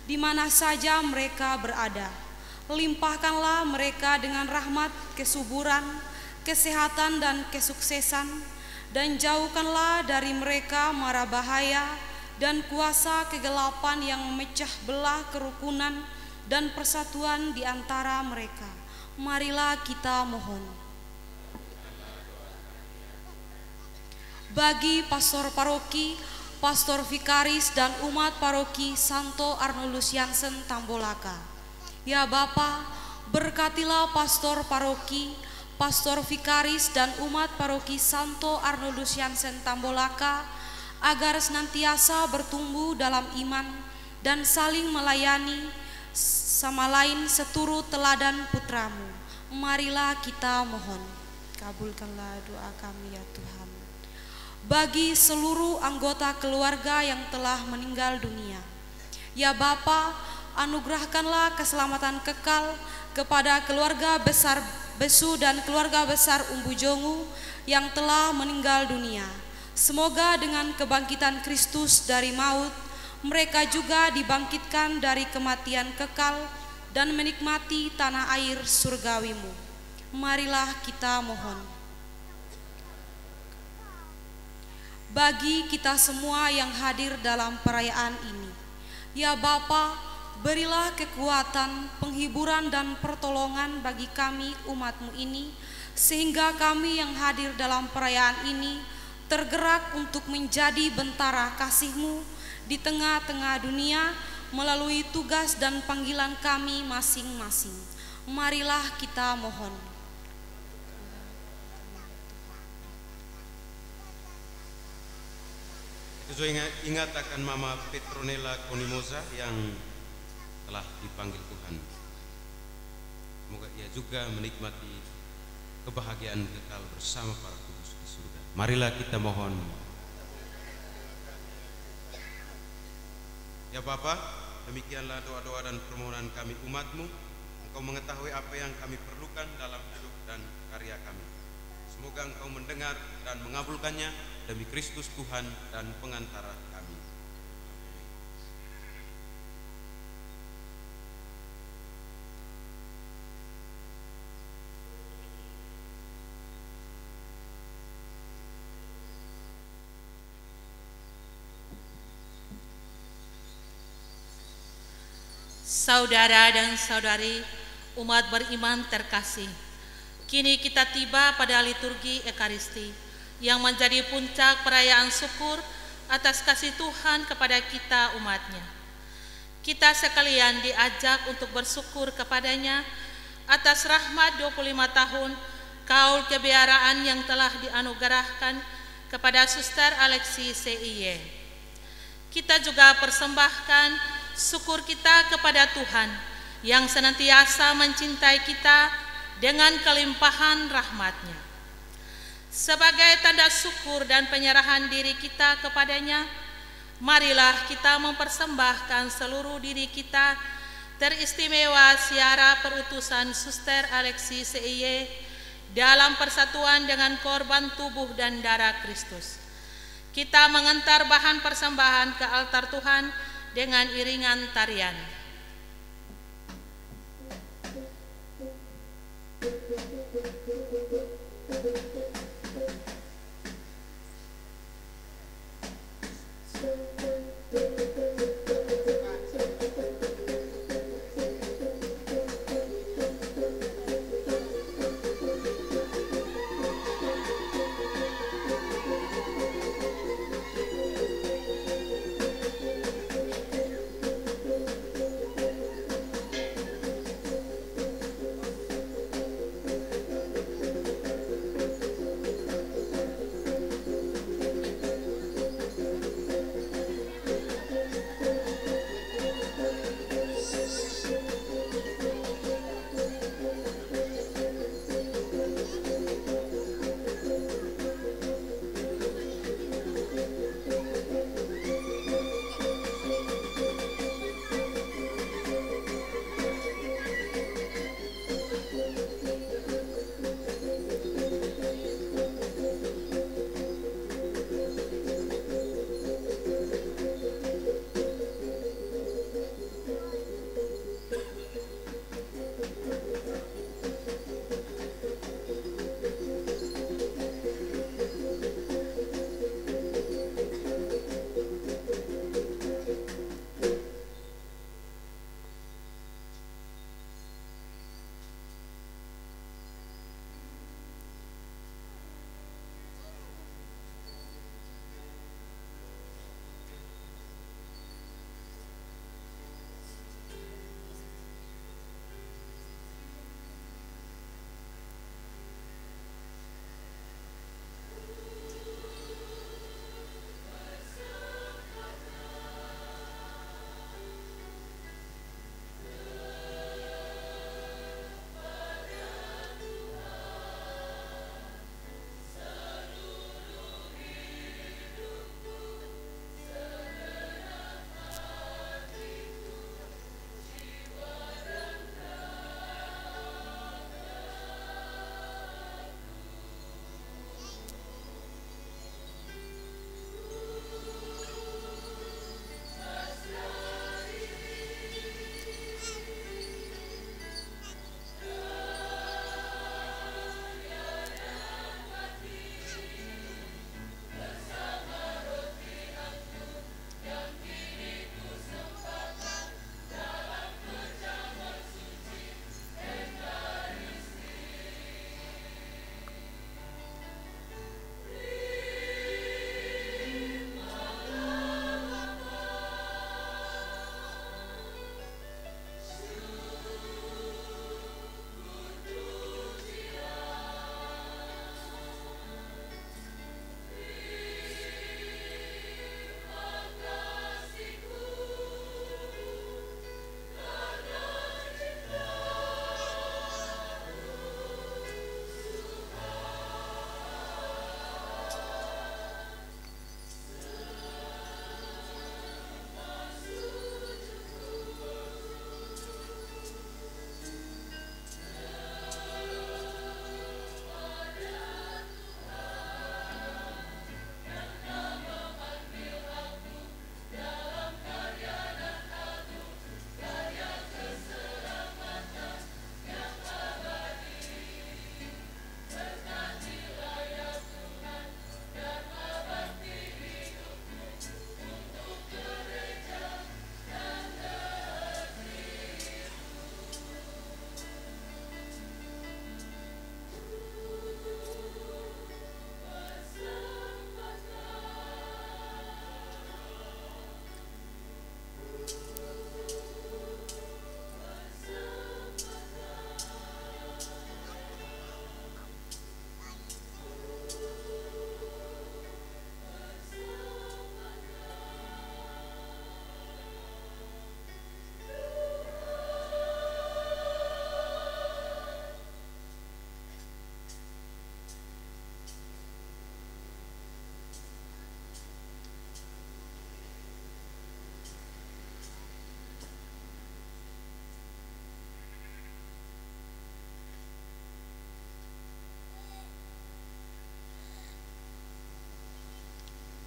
di mana saja mereka berada. Limpahkanlah mereka dengan rahmat, kesuburan, kesehatan dan kesuksesan, dan jauhkanlah dari mereka mara bahaya dan kuasa kegelapan yang memecah belah kerukunan dan persatuan di antara mereka. Marilah kita mohon. Bagi pastor paroki, pastor vikaris dan umat paroki Santo Arnoldus Jansen Tambolaka, ya Bapa, berkatilah pastor paroki, pastor vikaris dan umat paroki Santo Arnoldus Jansen Tambolaka agar senantiasa bertumbuh dalam iman dan saling melayani sama lain seturut teladan Putra-Mu. Marilah kita mohon. Kabulkanlah doa kami ya Tuhan. Bagi seluruh anggota keluarga yang telah meninggal dunia, ya Bapa, anugerahkanlah keselamatan kekal kepada keluarga besar Besu dan keluarga besar Umbu Jongu yang telah meninggal dunia. Semoga dengan kebangkitan Kristus dari maut, mereka juga dibangkitkan dari kematian kekal dan menikmati tanah air surgawi-Mu. Marilah kita mohon. Bagi kita semua yang hadir dalam perayaan ini, ya Bapa, berilah kekuatan, penghiburan dan pertolongan bagi kami umat-Mu ini, sehingga kami yang hadir dalam perayaan ini tergerak untuk menjadi bentara kasih-Mu di tengah-tengah dunia melalui tugas dan panggilan kami masing-masing. Marilah kita mohon. Itu ingat akan Mama Petronella Konimoza yang telah dipanggil Tuhan. Semoga ia juga menikmati kebahagiaan kekal bersama para kudus di surga. Marilah kita mohon. Ya Bapa, demikianlah doa-doa dan permohonan kami umat-Mu. Engkau mengetahui apa yang kami perlukan dalam hidup dan karya kami. Semoga Engkau mendengar dan mengabulkannya demi Kristus Tuhan dan pengantara kami. Saudara dan saudari, umat beriman terkasih, kini kita tiba pada liturgi Ekaristi yang menjadi puncak perayaan syukur atas kasih Tuhan kepada kita umatnya. Kita sekalian diajak untuk bersyukur kepadanya atas rahmat 25 tahun kaul kebiaraan yang telah dianugerahkan kepada Suster Alexi CIY. Kita juga persembahkan syukur kita kepada Tuhan yang senantiasa mencintai kita dengan kelimpahan rahmat-Nya. Sebagai tanda syukur dan penyerahan diri kita kepadanya, marilah kita mempersembahkan seluruh diri kita, teristimewa siara perutusan Suster Alexi CIY dalam persatuan dengan korban tubuh dan darah Kristus. Kita mengantar bahan persembahan ke altar Tuhan dengan iringan tarian.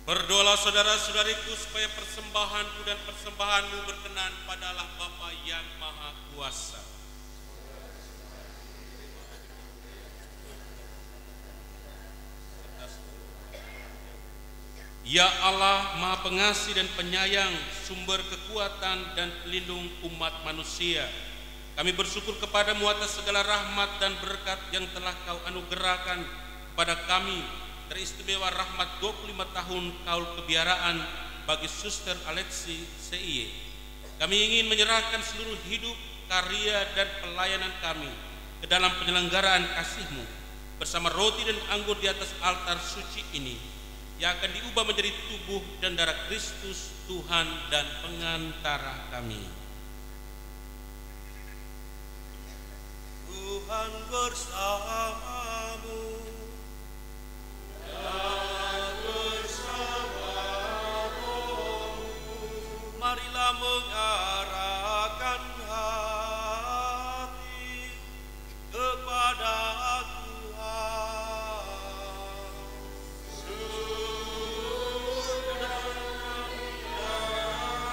Berdoalah saudara-saudariku supaya persembahanku dan persembahanmu berkenan pada Allah Bapa yang Maha Kuasa. Ya Allah, Maha Pengasih dan Penyayang, sumber kekuatan dan pelindung umat manusia, kami bersyukur kepadamu atas segala rahmat dan berkat yang telah kau anugerahkan kepada kami, teristimewa rahmat 25 tahun kaul kebiaraan bagi Suster Alexi CIE. Kami ingin menyerahkan seluruh hidup, karya dan pelayanan kami ke dalam penyelenggaraan kasih-Mu bersama roti dan anggur di atas altar suci ini yang akan diubah menjadi tubuh dan darah Kristus Tuhan dan pengantara kami. Tuhan bersamamu. Marilah mengarahkan hati kepada Tuhan. Sudah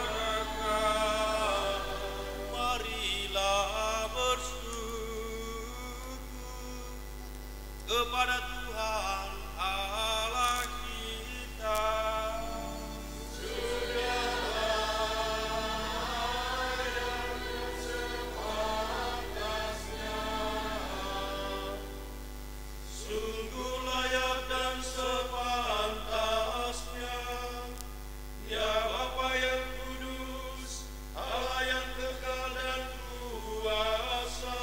mendengarkan, marilah bersyukur kepada Tuhan Allah kita. Sungguh layak dan sepantasnya, ya Bapa yang kudus, Allah yang kekal dan kuasa,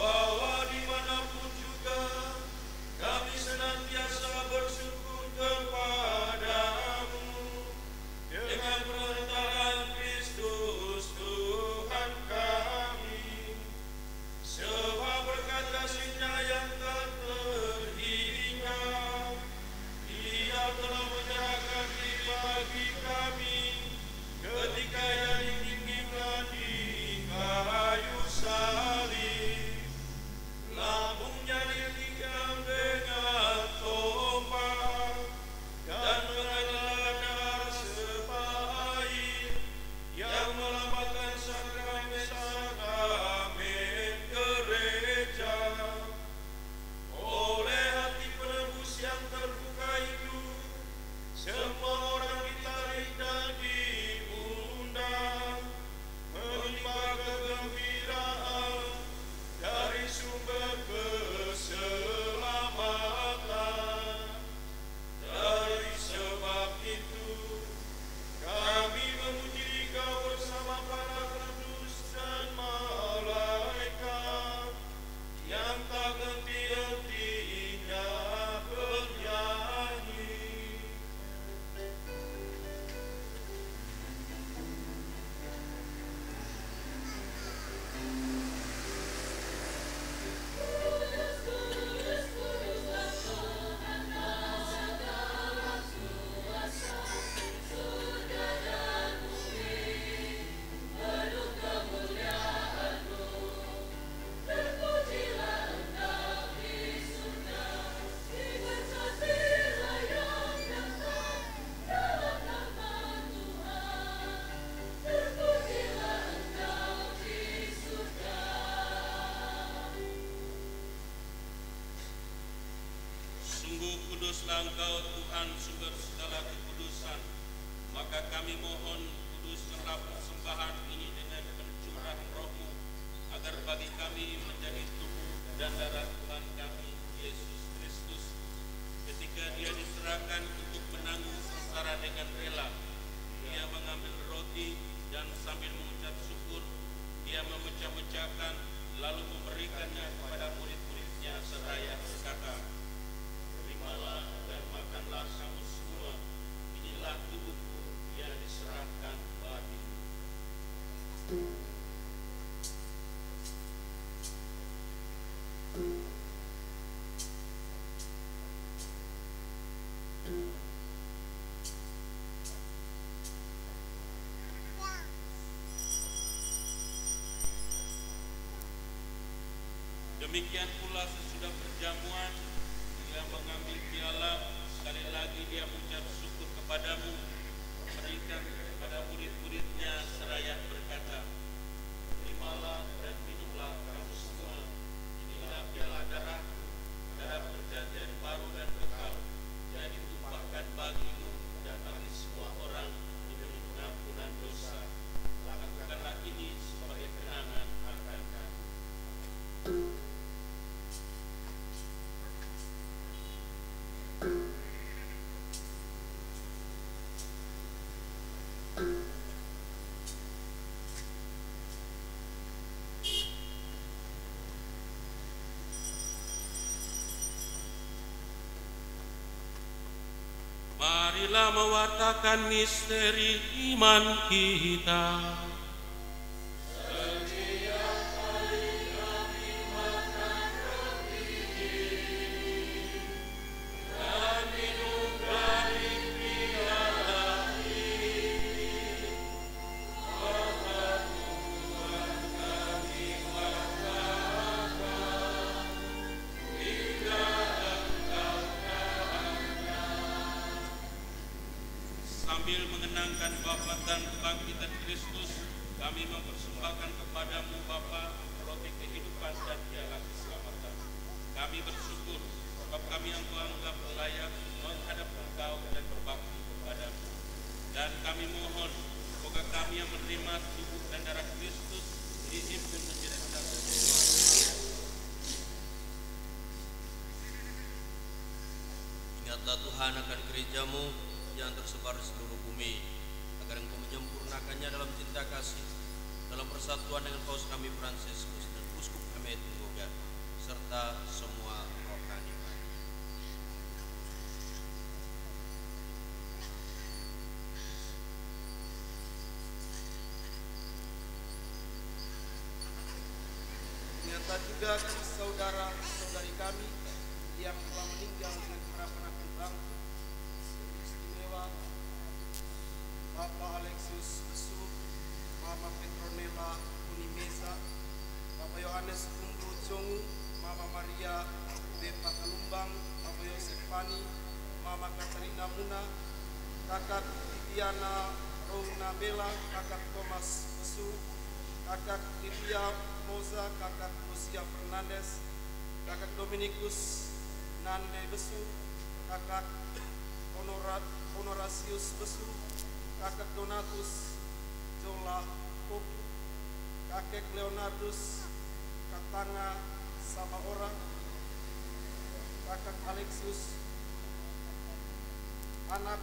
bahwa dimanapun juga kami senantiasa bersyukur kepadamu dengan perantara Kristus Tuhan kami, sebab berkat kasih-Nya yang tak terhingga, Dia telah menyerahkan diri bagi kami ketika Ia ditinggikan di kayu salib. Lambungnya ditikam dengan tombak dan mengalir darah sepain yang melambangkan sakramen-sakramen gereja. Oleh hati penebus yang terbuka itu, semua orang ditarik dan diundang menimba kegembiraan dari sumber keselamatan. Dari sebab itu, kami memuji Kau bersama para kudus dan malaikat yang tak henti-hentinya bernyanyi. Sungguh kuduslah Engkau Tuhan, sumber segala kekudusan. Maka kami mohon, kuduskanlah persembahan ini dengan pencurahan Roh-Mu, agar bagi kami menjadi tubuh dan darah Tuhan kami Yesus Kristus. Ketika Dia diserahkan untuk menanggung sengsara dengan rela, Dia mengambil roti dan sambil mengucap syukur, Dia memecah-mecahkan lalu memberikannya kepada murid-muridnya seraya berkata, "Terimalah dan makanlah kamu semua, inilah tubuhku yang diserahkan bagimu." Demikian pula sesudah perjamuan, Dia mengambil piala, sekali lagi Dia mengucap Marilah mewartakan misteri iman kita. Sambil mengenangkan wafat dan kebangkitan Kristus, kami mempersembahkan kepadamu Bapa roti kehidupan dan piala keselamatan. Kami bersyukur sebab kami yang Engkau anggap layak menghadap Engkau dan berbakti kepadamu. Dan kami mohon semoga kami yang menerima tubuh dan darah Kristus dihimpun menjadi satu. Ingatlah Tuhan akan gerejamu yang tersebar di seluruh bumi, agar Engkau menyempurnakannya dalam cinta kasih, dalam persatuan dengan Paus kami Fransiskus dan Uskup kami Tunggoga, serta semua rohani. Ingatlah juga saudara-saudari kami yang telah meninggal dengan harapan akan bangkit. Istimewa Bapak Alexius Besu, Mama Petronella Unimesa, Bapak Yohanes Kumbu Jongu, Mama Maria Bepa Kalumbang, Bapak Yosef Pani, Mama Katarina Muna, Kakak Viviana Rona Bella, Kakak Thomas Besu, Kakak Livia Moza, Kakak Lucia Fernandez, Kakak Dominikus Nande Besu, Kakak Honorasius Besu, Kakak Donatus Jola Kopi, Kakek Leonardus Katanga sama orang, Kakak Alexius, anak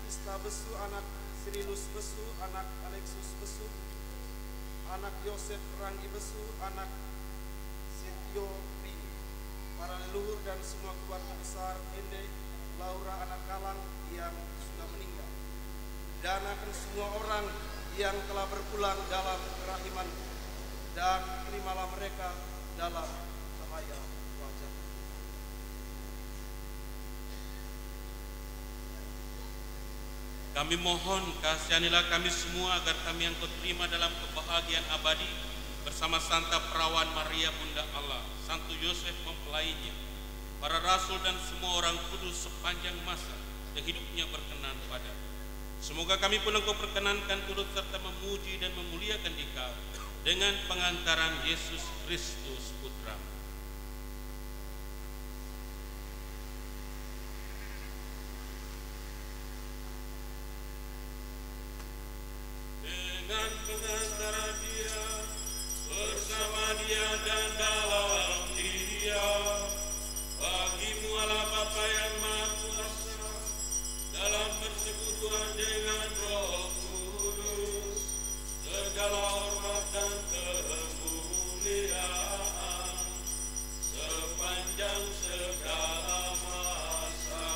Ista Besu, anak Sirilus Besu, anak Alexius Besu, anak Yosef Ranggi Besu, anak Setio Rini, para leluhur dan semua keluarga besar Ende, Laura anak Kalang yang sudah meninggal, dan akan semua orang yang telah berpulang dalam kerahiman, dan terimalah mereka dalam cahaya wajah. Kami mohon kasihanilah kami semua agar kami yang Kau terima dalam kebahagiaan abadi bersama Santa Perawan Maria Bunda Allah, Santo Yosef mempelainya, para rasul dan semua orang kudus sepanjang masa yang hidupnya berkenan pada. Semoga kami pun Engkau perkenankan turut serta memuji dan memuliakan Dikau dengan pengantaran Yesus Kristus Putra-Mu. Dengan pengantaran Dia, bersama Dia dan dalam Dia, bagi-Mu Allah Bapa yang Maha Kuasa, dalam persekutuan dengan Roh Kudus, segala hormat dan kemuliaan sepanjang segala masa.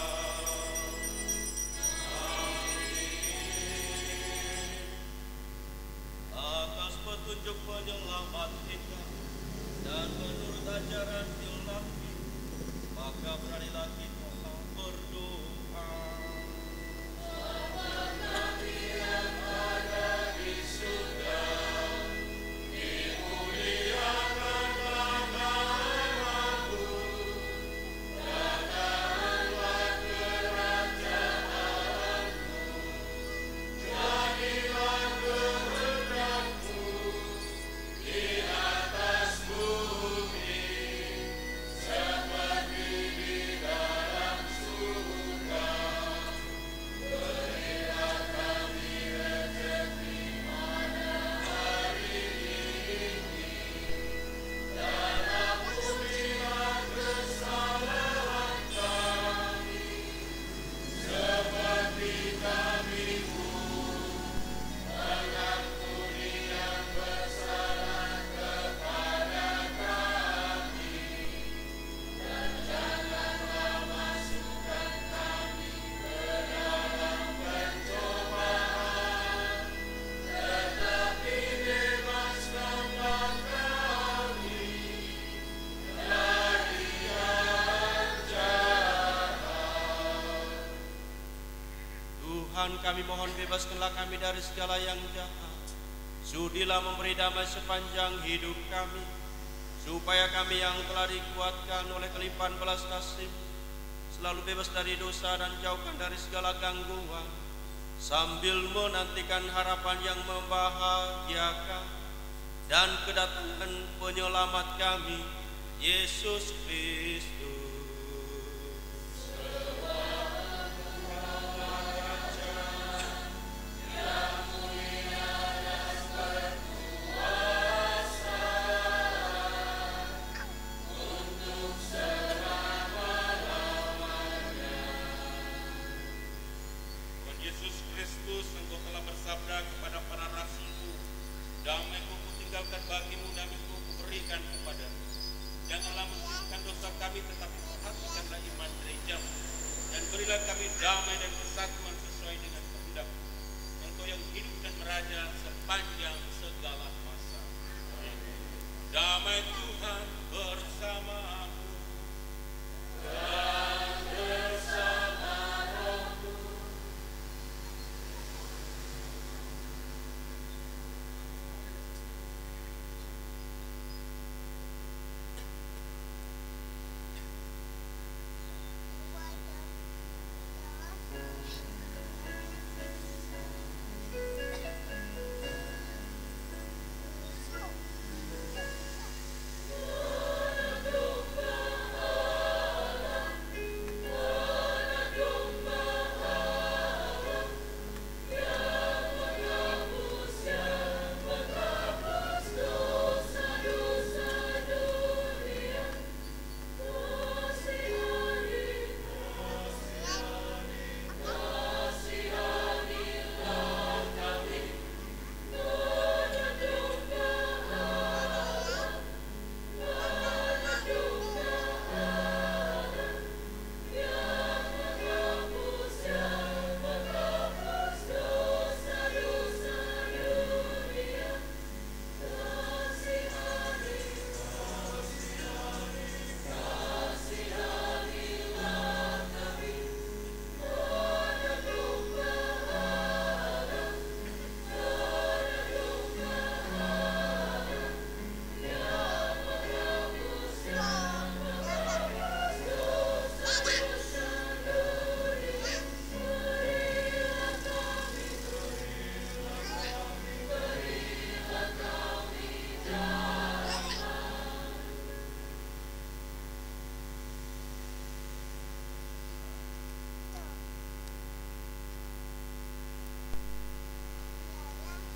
Atas petunjuk penyelamat kita dan menurut ajaran Ilahi, maka beranilah kita berdoa. Seperti di dalam Tuhan, kami mohon bebaskanlah kami dari segala yang jahat. Sudilah memberi damai sepanjang hidup kami, supaya kami yang telah dikuatkan oleh kelimpahan belas kasih selalu bebas dari dosa dan jauhkan dari segala gangguan, sambil menantikan harapan yang membahagiakan dan kedatangan penyelamat kami, Yesus Kristus. Yesus Kristus, Engkau telah bersabda kepada para rasul-Mu, damai-Ku kutinggalkan bagimu, damai-Ku kuberikan kepadamu. Janganlah menghapuskan dosa kami, tetapi perhatikanlah iman gereja-Mu, dan berilah kami damai dan persatuan sesuai dengan kehendak Engkau yang hidup dan meraja sepanjang segala masa. Damai Tuhan bersamamu dan bersama rohmu.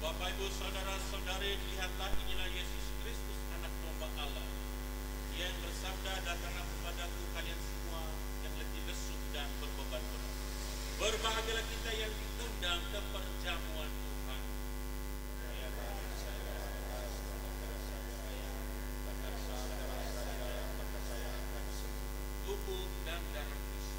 Bapak, Ibu, Saudara-saudari, lihatlah, inilah Yesus Kristus, anak domba Allah. Dia yang bersabda, datanglah kepadaku kalian semua yang letih lesu dan berbeban berat. Berbahagialah kita yang diundang ke perjamuan Tuhan. Tubuh dan darah Kristus.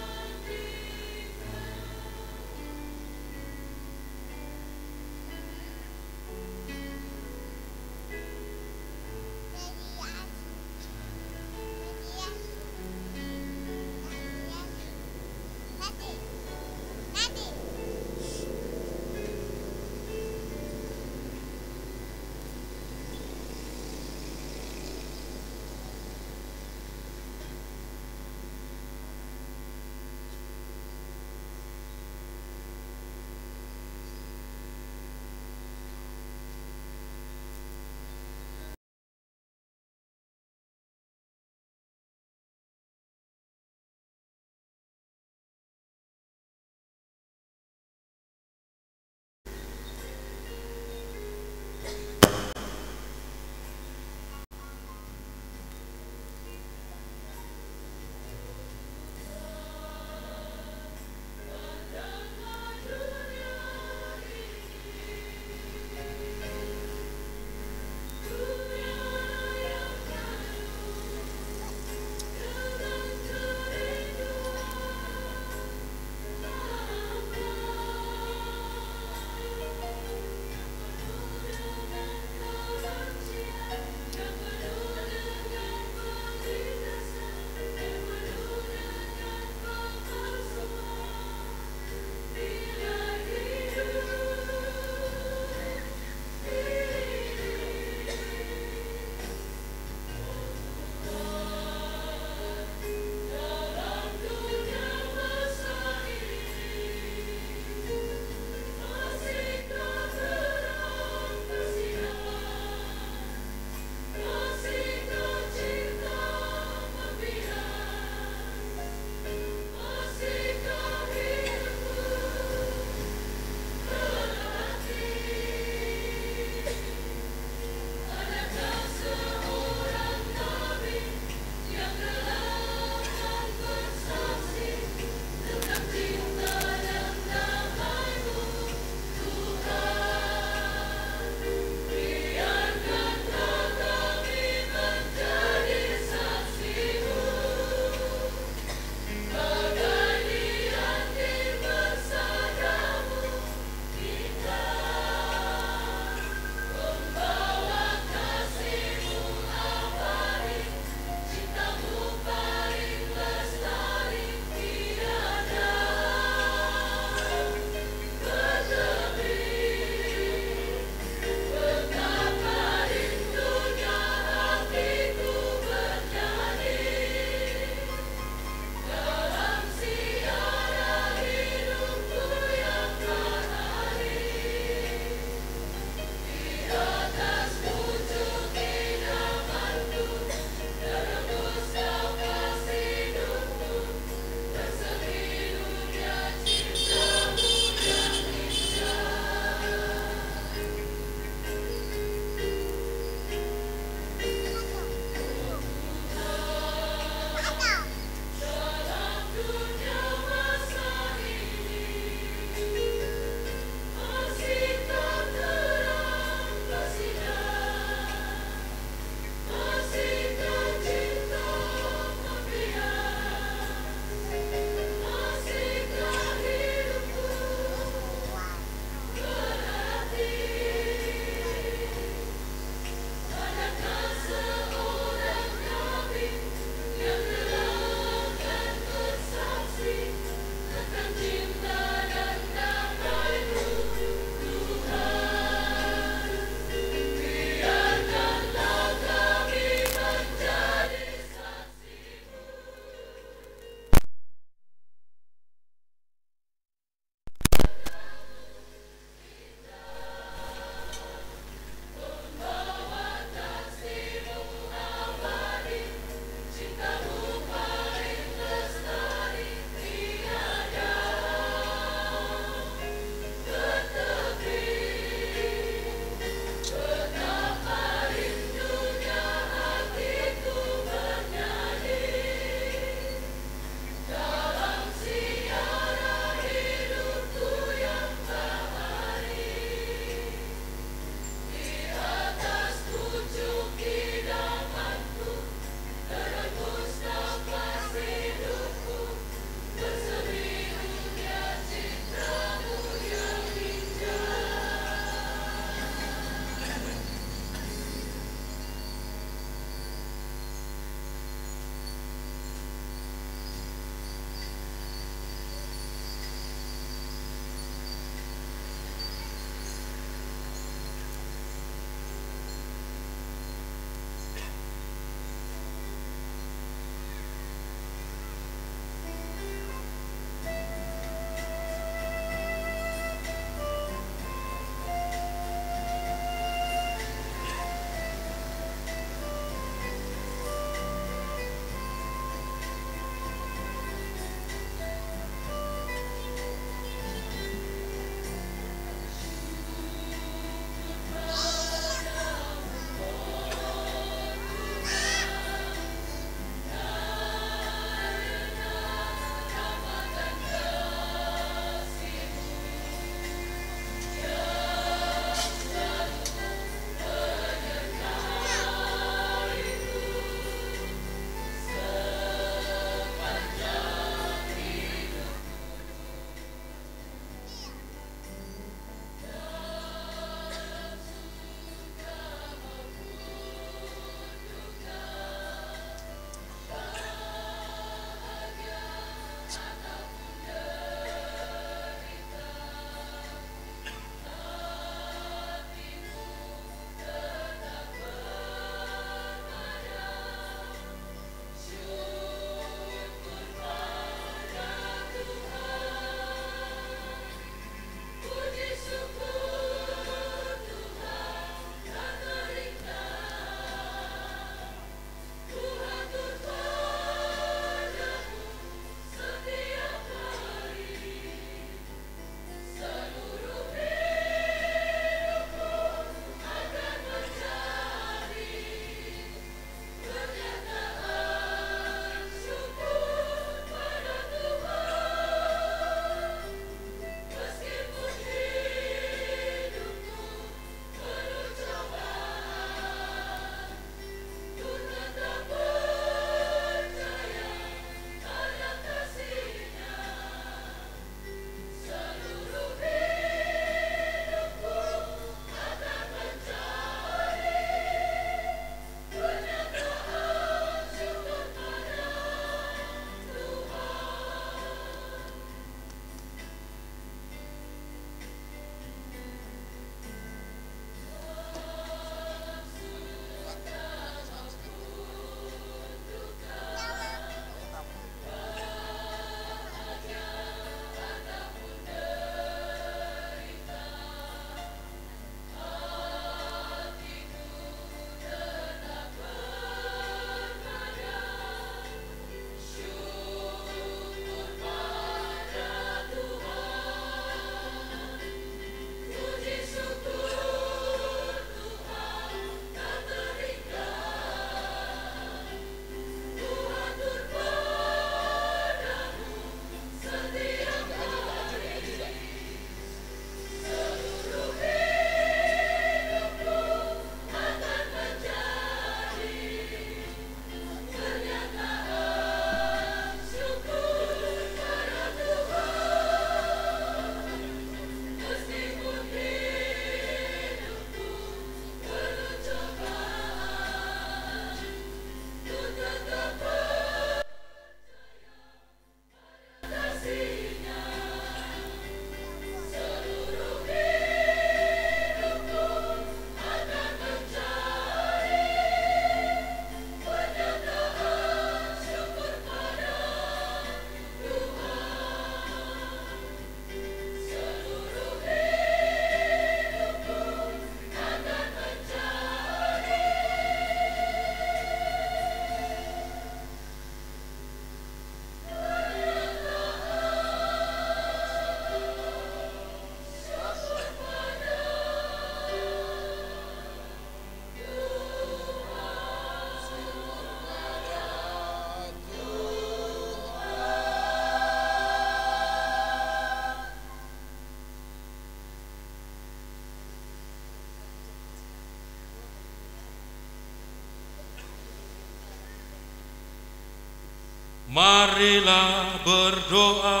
Marilah berdoa.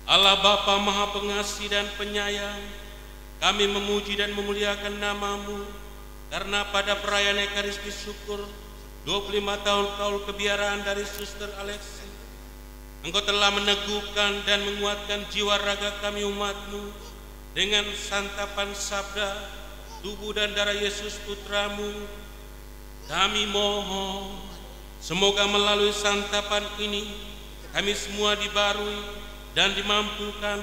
Allah Bapa Maha Pengasih dan Penyayang, kami memuji dan memuliakan nama-Mu karena pada perayaan Ekaristi Syukur 25 tahun kaul kebiaraan dari Suster Alexi, Engkau telah meneguhkan dan menguatkan jiwa raga kami umat-Mu dengan santapan sabda, tubuh dan darah Yesus Putra-Mu. Kami mohon semoga melalui santapan ini kami semua dibarui dan dimampukan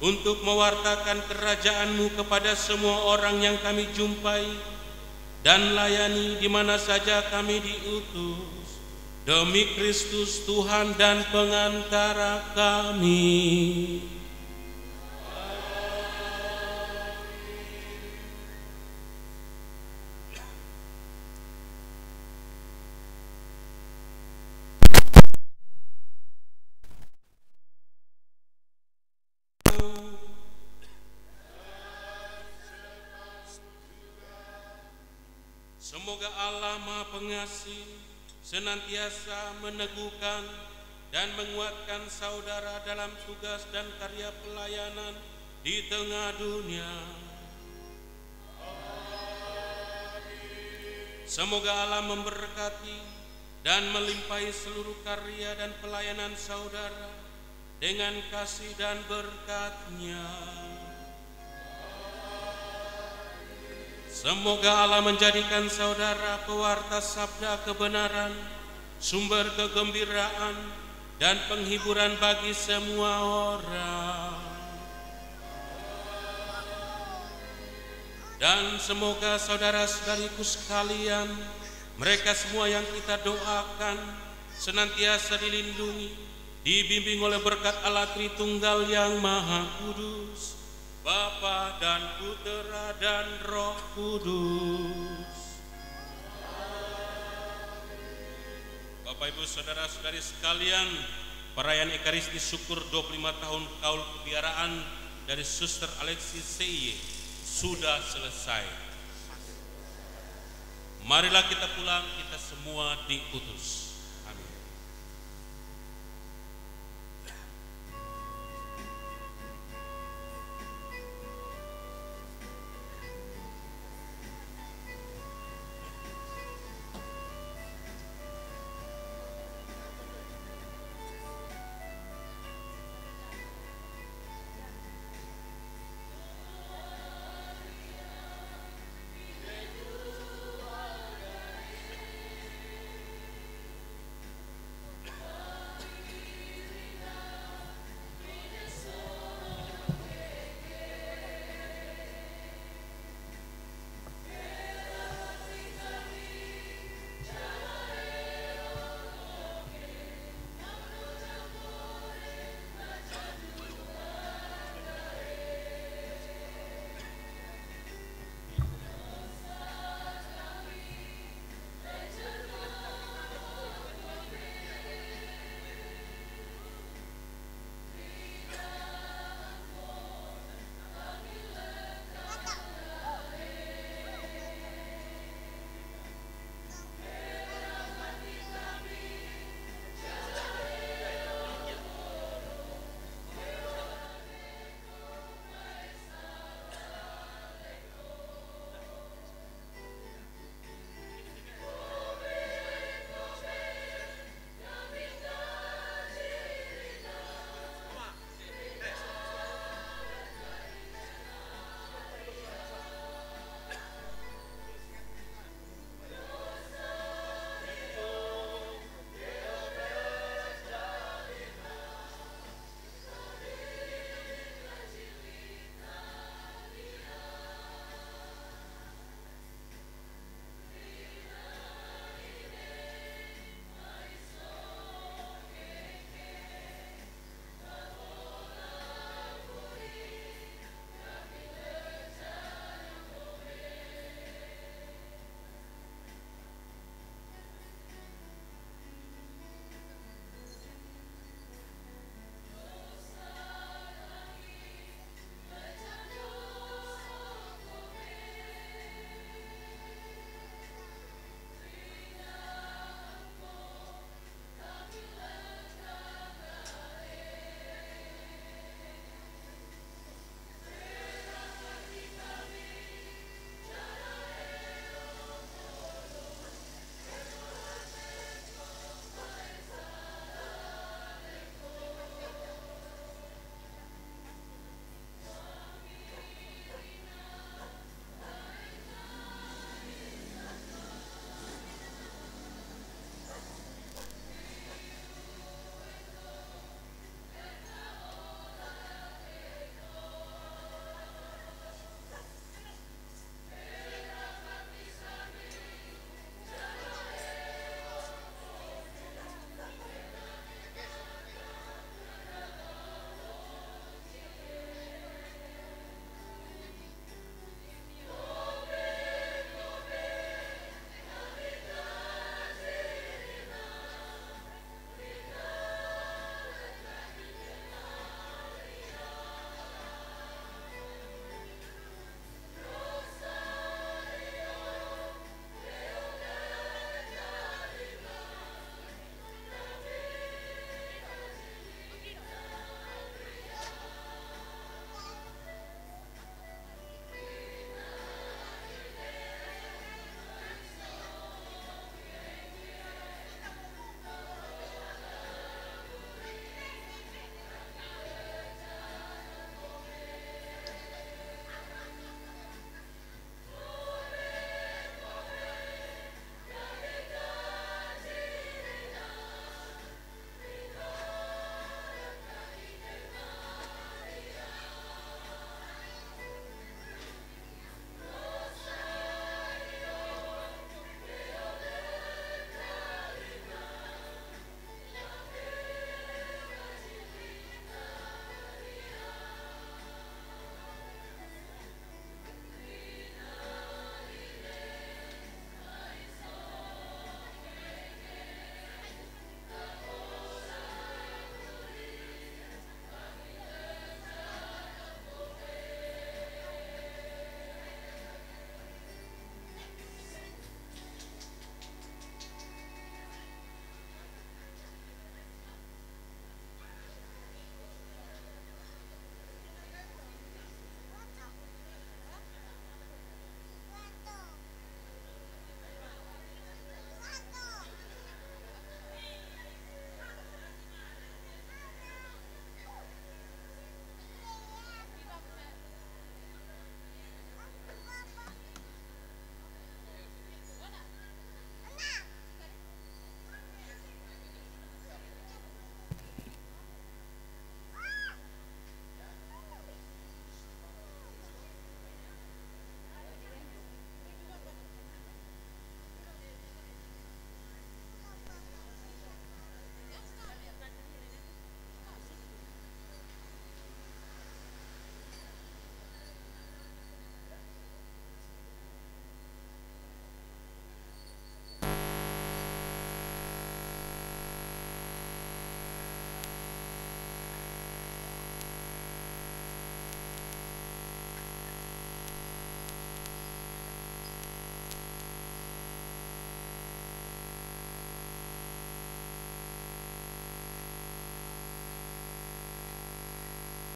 untuk mewartakan kerajaan-Mu kepada semua orang yang kami jumpai dan layani di mana saja kami diutus, demi Kristus Tuhan dan pengantara kami. Semoga Allah Maha Pengasih senantiasa meneguhkan dan menguatkan saudara dalam tugas dan karya pelayanan di tengah dunia. Semoga Allah memberkati dan melimpahi seluruh karya dan pelayanan saudara dengan kasih dan berkat-Nya. Semoga Allah menjadikan saudara pewarta sabda kebenaran, sumber kegembiraan dan penghiburan bagi semua orang. Dan semoga saudara-saudariku sekalian, mereka semua yang kita doakan senantiasa dilindungi, dibimbing oleh berkat Allah Tritunggal yang Maha Kudus, Bapa dan Putera dan Roh Kudus. Bapak Ibu saudara-saudari sekalian, perayaan Ekaristi Syukur 25 tahun kaul kebiaraan dari Suster Alexi CIY sudah selesai. Marilah kita pulang, kita semua diutus.